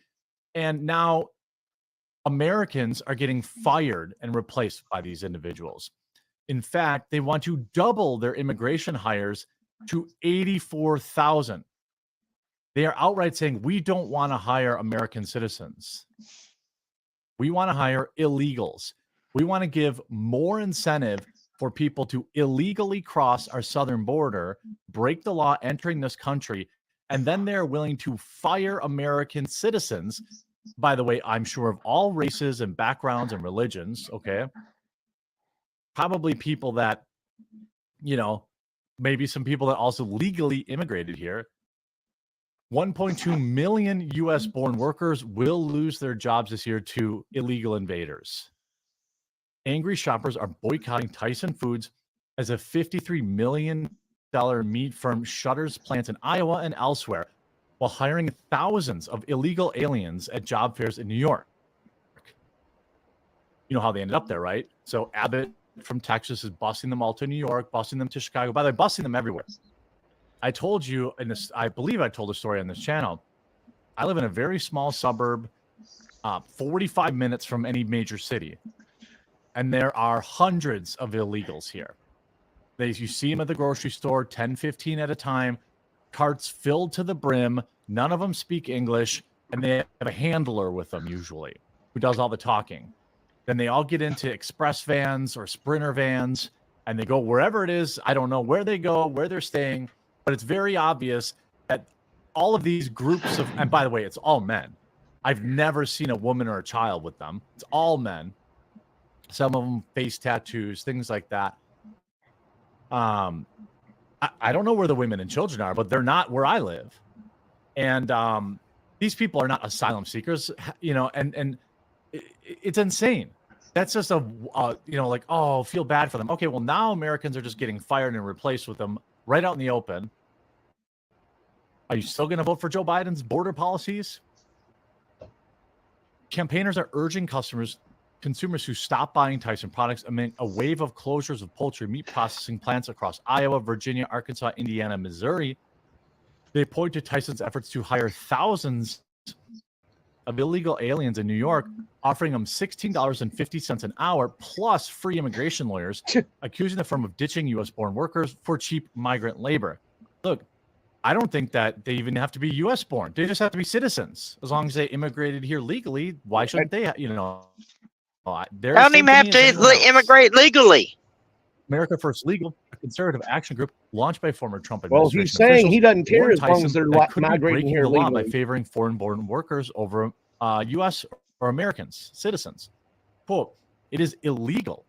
And now Americans are getting fired and replaced by these individuals. In fact, they want to double their immigration hires to 84,000. They are outright saying, we don't want to hire American citizens. We want to hire illegals. We want to give more incentive for people to illegally cross our southern border, break the law entering this country, and then they're willing to fire American citizens. By the way, I'm sure of all races and backgrounds and religions, okay? Probably people that, maybe some people that also legally immigrated here. 1.2 million U.S.-born workers will lose their jobs this year to illegal invaders. Angry shoppers are boycotting Tyson Foods as a $53 million meat firm shutters plants in Iowa and elsewhere, while hiring thousands of illegal aliens at job fairs in New York. You know how they ended up there, right? So Abbott from Texas is busing them all to New York, busing them to Chicago. By the way, busing them everywhere. I told you in this, I believe I told a story on this channel. I live in a very small suburb, 45 minutes from any major city. And there are hundreds of illegals here. You see them at the grocery store, 10, 15 at a time, carts filled to the brim. None of them speak English, and they have a handler with them usually who does all the talking. Then they all get into express vans or Sprinter vans, and they go wherever it is. I don't know where they go, where they're staying, but it's very obvious that all of these groups of, and by the way, it's all men. I've never seen a woman or a child with them. It's all men. Some of them face tattoos, things like that. I don't know where the women and children are, but they're not where I live. And these people are not asylum seekers, and it's insane. That's just feel bad for them. Okay, well, now Americans are just getting fired and replaced with them right out in the open. Are you still going to vote for Joe Biden's border policies? Campaigners are urging consumers who stop buying Tyson products amid a wave of closures of poultry meat processing plants across Iowa, Virginia, Arkansas, Indiana, Missouri. They point to Tyson's efforts to hire thousands of illegal aliens in New York, offering them $16.50 an hour plus free immigration lawyers, accusing the firm of ditching U.S.-born workers for cheap migrant labor. Look, I don't think that they even have to be U.S.-born. They just have to be citizens. As long as they immigrated here legally, why shouldn't they, they don't even have to immigrate legally. America First Legal, a conservative action group launched by former Trump administration. Well, he's saying he doesn't care as long as they're migrating here legally. By favoring foreign-born workers over U.S. or Americans, citizens. Quote, it is illegal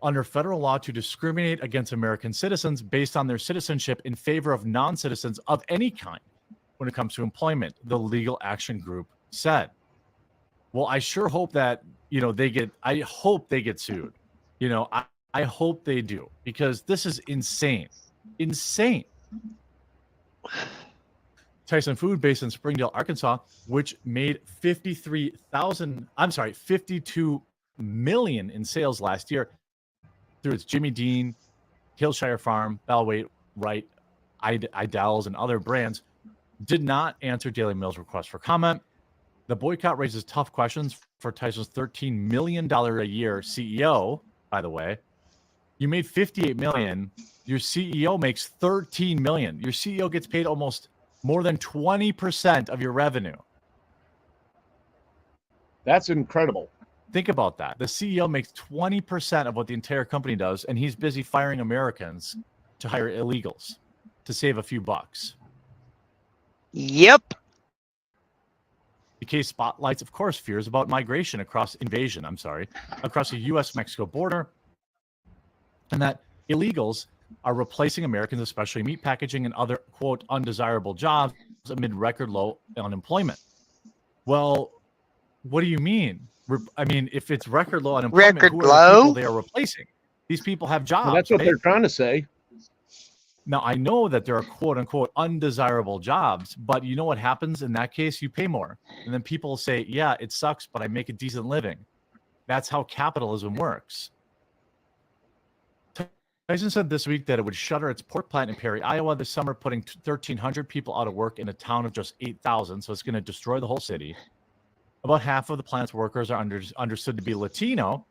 under federal law to discriminate against American citizens based on their citizenship in favor of non-citizens of any kind when it comes to employment, the legal action group said. Well, I sure hope that, I hope they get sued. I hope they do, because this is insane. Insane. Tyson Food, based in Springdale, Arkansas, which made 52 million in sales last year through its Jimmy Dean, Hillshire Farm, Bellway, Wright, Idell's, and other brands, did not answer Daily Mail's request for comment. The boycott raises tough questions for Tyson's $13 million a year CEO, by the way. You made $58 million. Your CEO makes $13 million. Your CEO gets paid almost more than 20% of your revenue. That's incredible. Think about that. The CEO makes 20% of what the entire company does, and he's busy firing Americans to hire illegals to save a few bucks. Yep. The case spotlights, of course, fears about migration across the U.S.-Mexico border, and that illegals are replacing Americans, especially meat packaging and other, quote, undesirable jobs amid record low unemployment. Well, what do you mean? If it's record low unemployment, who are the people they are replacing? These people have jobs. Well, that's what right? they're trying to say. Now, I know that there are quote unquote undesirable jobs, but you know what happens in that case? You pay more. And then people say, yeah, it sucks, but I make a decent living. That's how capitalism works. Tyson said this week that it would shutter its pork plant in Perry, Iowa this summer, putting 1,300 people out of work in a town of just 8,000. So it's going to destroy the whole city. About half of the plant's workers are understood to be Latino,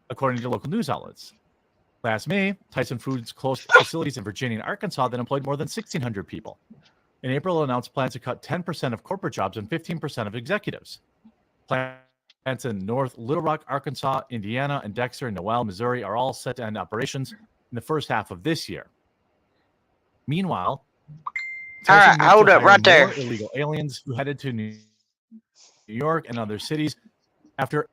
according to local news outlets. Last May, Tyson Foods closed facilities in Virginia and Arkansas that employed more than 1,600 people. In April, it announced plans to cut 10% of corporate jobs and 15% of executives. Plants in North Little Rock, Arkansas, Indiana, and Dexter and Noel, Missouri are all set to end operations in the first half of this year. Meanwhile, Tyson hold up right there. Illegal aliens who headed to New York and other cities after.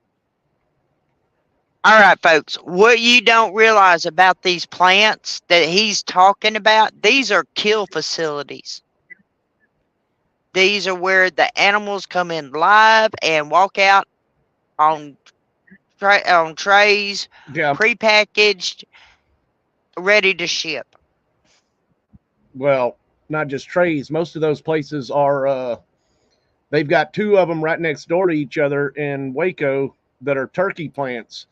All right, folks, what you don't realize about these plants that he's talking about, these are kill facilities. These are where the animals come in live and walk out on trays, prepackaged, ready to ship. Well, not just trays. Most of those places are, they've got two of them right next door to each other in Waco that are turkey plants.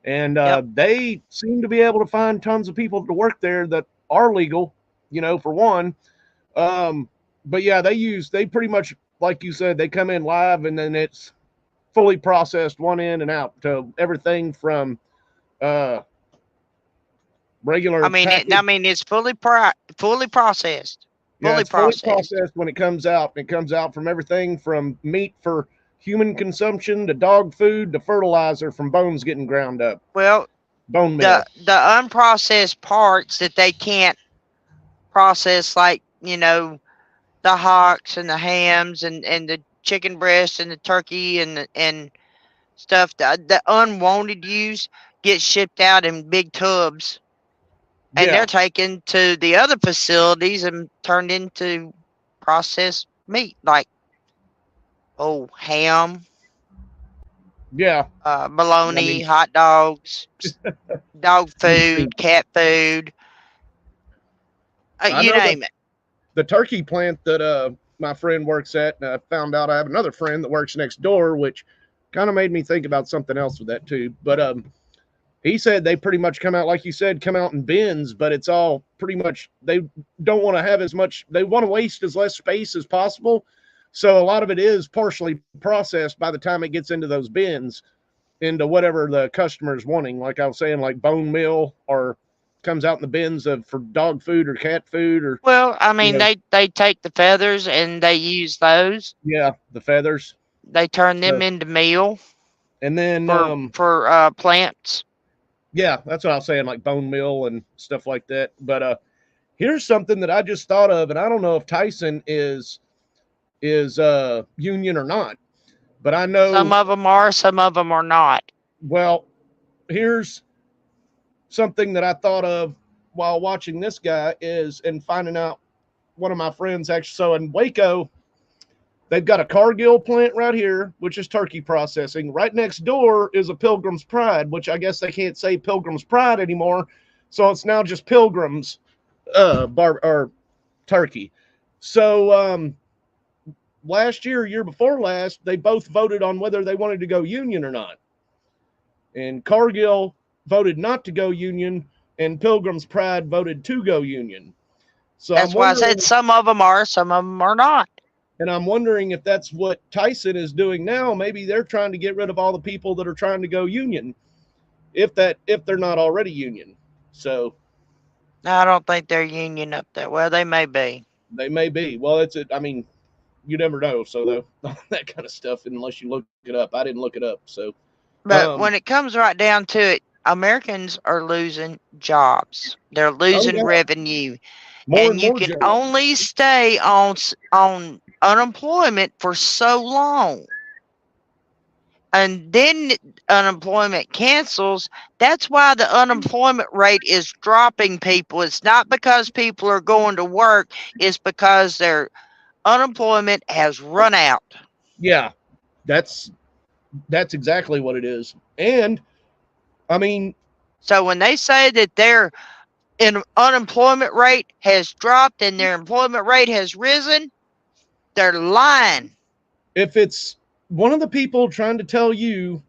And they seem to be able to find tons of people to work there that are legal, you know, for one. But yeah, they pretty much, like you said, they come in live and then it's fully processed one in and out to everything from regular. I mean, it's fully processed. Fully processed when it comes out. It comes out from everything from meat for human consumption to dog food to fertilizer from bones getting ground up. Well, bone meal. The unprocessed parts that they can't process, like, you know, the hocks and the hams and the chicken breast and the turkey and stuff, the unwanted use gets shipped out in big tubs, and they're taken to the other facilities and turned into processed meat, like ham, bologna, hot dogs, dog food, cat food, you name it. The turkey plant that my friend works at, and I found out I have another friend that works next door, which kind of made me think about something else with that too. But he said they pretty much come out, like you said, come out in bins, but it's all pretty much, they don't want to have as much, they want to waste as less space as possible. So a lot of it is partially processed by the time it gets into those bins, into whatever the customer's wanting. Like I was saying, like bone meal, or comes out in the bins for dog food or cat food, or I mean, they take the feathers and they use those. Yeah, the feathers. They turn them into meal. And then for plants. Yeah, that's what I was saying, like bone meal and stuff like that. But here's something that I just thought of, and I don't know if Tyson is union or not, but I know some of them are, some of them are not. Well, here's something that I thought of while watching this guy and finding out. One of my friends actually, so in Waco, they've got a Cargill plant right here, which is turkey processing. Right next door is a Pilgrim's Pride, which I guess they can't say Pilgrim's Pride anymore, so it's now just Pilgrim's turkey. So last year before last, they both voted on whether they wanted to go union or not. And Cargill voted not to go union, and Pilgrim's Pride voted to go union. So that's why I said some of them are, some of them are not. And I'm wondering if that's what Tyson is doing now. Maybe they're trying to get rid of all the people that are trying to go union, if they're not already union. So I don't think they're union up there. Well, they may be. They may be. Well, I mean, you never know. So that kind of stuff, unless you look it up. I didn't look it up. So, but when it comes right down to it, Americans are losing jobs. They're losing revenue, and you can only stay on unemployment for so long, and then unemployment cancels. That's why the unemployment rate is dropping, people. It's not because people are going to work. It's because their unemployment has run out. Yeah, that's exactly what it is. And I mean, so when they say that they're unemployment rate has dropped and their employment rate has risen, they're lying. If it's one of the people trying to tell you,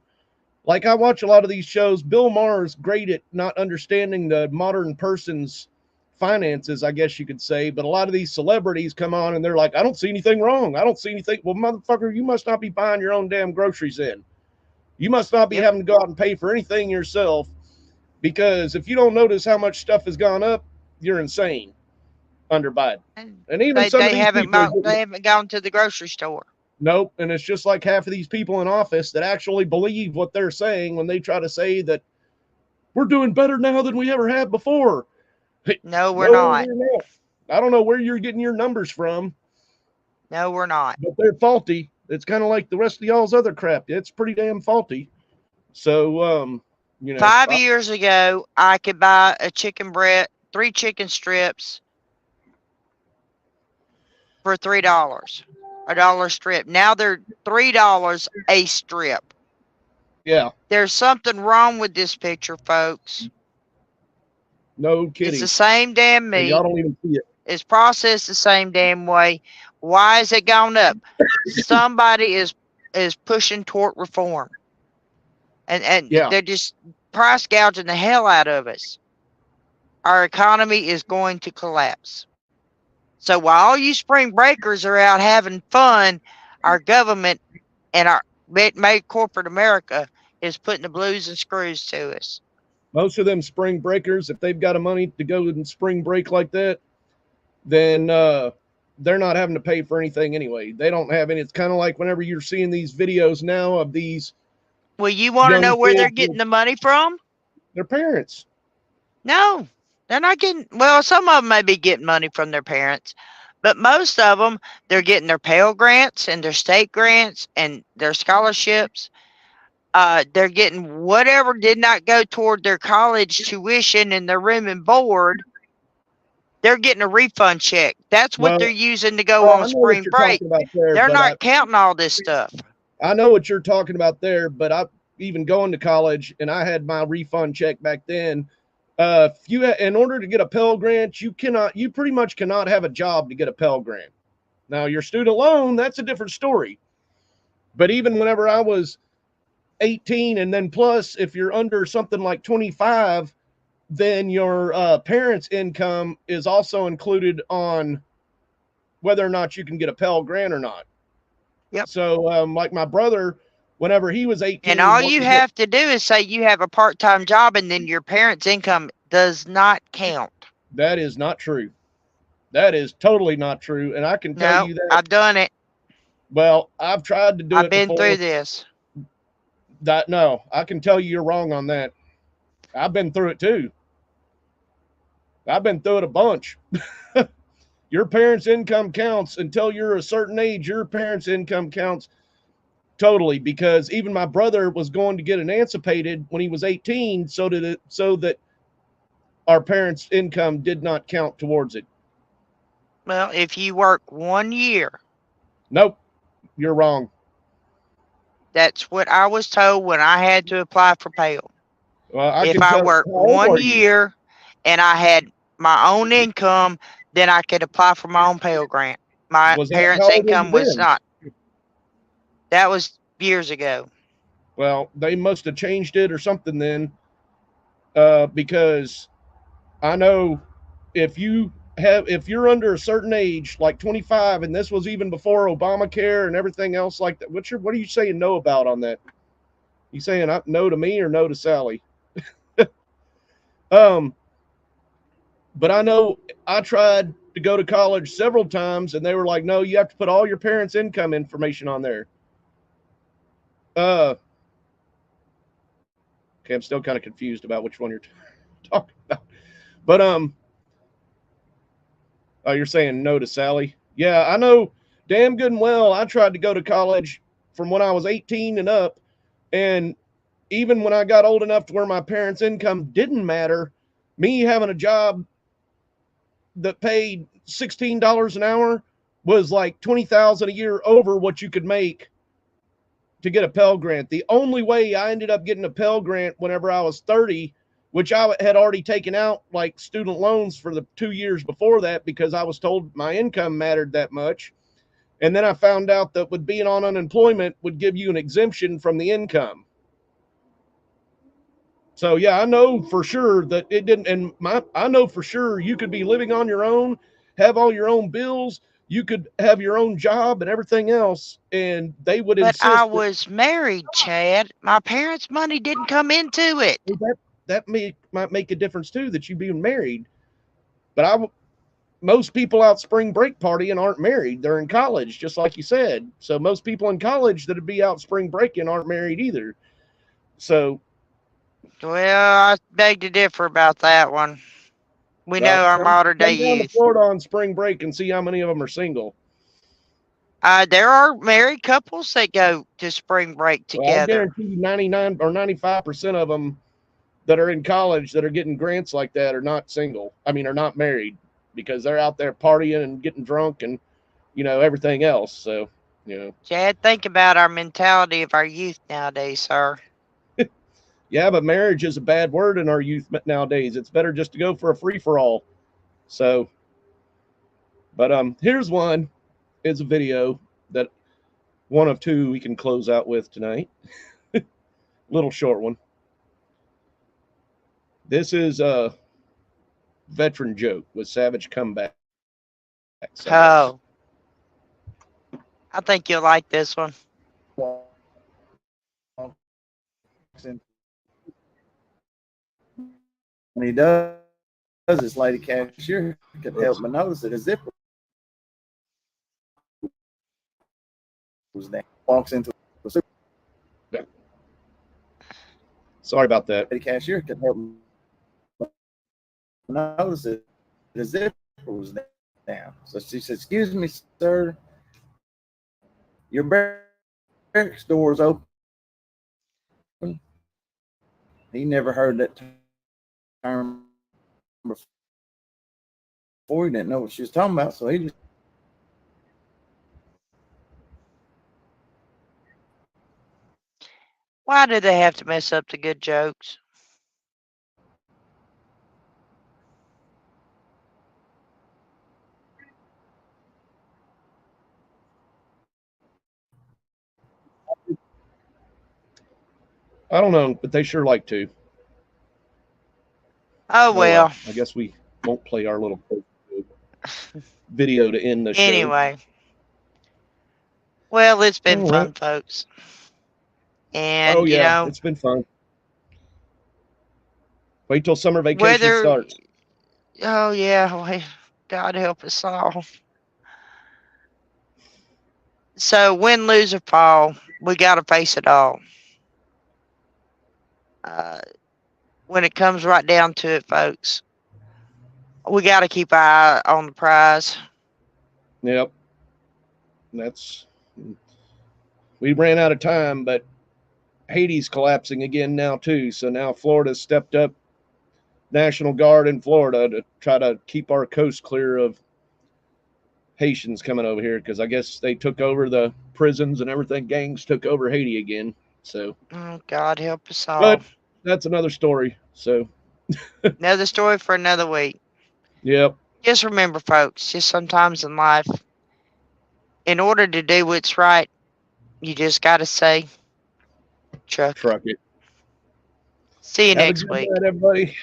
like I watch a lot of these shows, Bill Maher is great at not understanding the modern person's finances, I guess you could say, but a lot of these celebrities come on and they're like, I don't see anything wrong. I don't see anything. Well, motherfucker, you must not be buying your own damn groceries in. You must not be having to go out and pay for anything yourself, because if you don't notice how much stuff has gone up, you're insane under Biden. And even They haven't gone to the grocery store. Nope. And it's just like half of these people in office that actually believe what they're saying when they try to say that we're doing better now than we ever have before. No, we're not. I don't know where you're getting your numbers from. No, we're not. But they're faulty. It's kind of like the rest of y'all's other crap. It's pretty damn faulty. So, 5 years ago, I could buy a chicken breast, 3 chicken strips for $3, $1 strip. Now they're $3 a strip. Yeah. There's something wrong with this picture, folks. No kidding. It's the same damn meat. Y'all don't even see it. It's processed the same damn way. Why is it gone up? Somebody is pushing toward reform. And they're just price gouging the hell out of us. Our economy is going to collapse. So while all you spring breakers are out having fun, our government and our made corporate America is putting the blues and screws to us. Most of them spring breakers, if they've got the money to go and spring break like that, then they're not having to pay for anything anyway. They don't have any. It's kind of like whenever you're seeing these videos now of these. Well, you want to know where they're getting the money from? Their parents. No, they're not getting. Well, some of them may be getting money from their parents, but most of them, they're getting their Pell Grants and their state grants and their scholarships. They're getting whatever did not go toward their college tuition and their room and board. They're getting a refund check. That's what they're using to go on spring break. They're not counting all this stuff. I know what you're talking about there, but I even going to college and I had my refund check back then. In order to get a Pell Grant, you pretty much cannot have a job to get a Pell Grant. Now your student loan, that's a different story. But even whenever I was 18 and then plus, if you're under something like 25, then your parents' income is also included on whether or not you can get a Pell Grant or not. Yep. So like my brother, whenever he was 18. And all you have to do is say you have a part-time job and then your parents' income does not count. That is not true. That is totally not true. And I can tell you that. I've done it. Well, I've tried to do it. I've been through this. No, I can tell you you're wrong on that. I've been through it too. I've been through it a bunch. Your parents' income counts until you're a certain age. Your parents' income counts totally, because even my brother was going to get emancipated when he was 18 so that our parents' income did not count towards it. Well, if you work 1 year. Nope, you're wrong. That's what I was told when I had to apply for Pell. Well, if I worked 1 year and I had my own income, then I could apply for my own Pell Grant. My parents' income was not. That was years ago. Well, they must have changed it or something then, because I know if you're under a certain age, like 25, and this was even before Obamacare and everything else like that. What are you saying no about on that? You saying no to me or no to Sally? But I know I tried to go to college several times and they were like, no, you have to put all your parents' income information on there. Okay, I'm still kind of confused about which one you're talking about. But oh, you're saying no to Sally? Yeah, I know damn good and well. I tried to go to college from when I was 18 and up, and even when I got old enough to where my parents' income didn't matter, me having a job that paid $16 an hour was like $20,000 a year over what you could make to get a Pell Grant. The only way I ended up getting a Pell Grant whenever I was 30 which I had already taken out like student loans for the 2 years before that because I was told my income mattered that much. And then I found out that with being on unemployment would give you an exemption from the income. So yeah, I know for sure that it didn't. And I know for sure you could be living on your own, have all your own bills. You could have your own job and everything else, and they would But insist. I was married, Chad. My parents' money didn't come into it. That might make a difference too, that you being married. But most people out spring break partying aren't married. They're in college, just like you said. So most people in college that'd be out spring breaking aren't married either. So. Well, I beg to differ about that one. We know our modern day youth. Come down to Florida on spring break and see how many of them are single. There are married couples that go to spring break together. Well, I guarantee you 99 or 95% of them that are in college that are getting grants like that are not single. I mean, are not married, because they're out there partying and getting drunk and, everything else. So, Chad, think about our mentality of our youth nowadays, sir. Yeah, but marriage is a bad word in our youth nowadays. It's better just to go for a free-for-all. So, but here's one. It's a video that one of two we can close out with tonight. Little short one. This is a veteran joke with Savage Comeback. Oh. I think you'll like this one. When he does, this lady cashier could help but notice that his zipper was down. Walks into the super. Yeah. Sorry about that. The cashier could help but notice that his zipper was down. So she said, "Excuse me, sir, your barracks door is open." He never heard that term before. He didn't know what she was talking about, so he just Why do they have to mess up the good jokes? I don't know, but they sure like to. Oh, well. I guess we won't play our little video to end the show. Anyway. Well, it's been All fun, right. folks. And, it's been fun. Wait till summer vacation starts. Oh, yeah. Well, God help us all. So, win, lose, or fall, we got to face it all. When it comes right down to it, folks, we got to keep our eye on the prize. Yep. We ran out of time, but Haiti's collapsing again now too. So now Florida's stepped up National Guard in Florida to try to keep our coast clear of Haitians coming over here, because I guess they took over the prisons and everything. Gangs took over Haiti again. So, oh, God help us all. but that's another story. So, another story for another week. Yep. Just remember, folks, just sometimes in life, in order to do what's right, you just got to say, truck it. See you Have a next good week. night, everybody.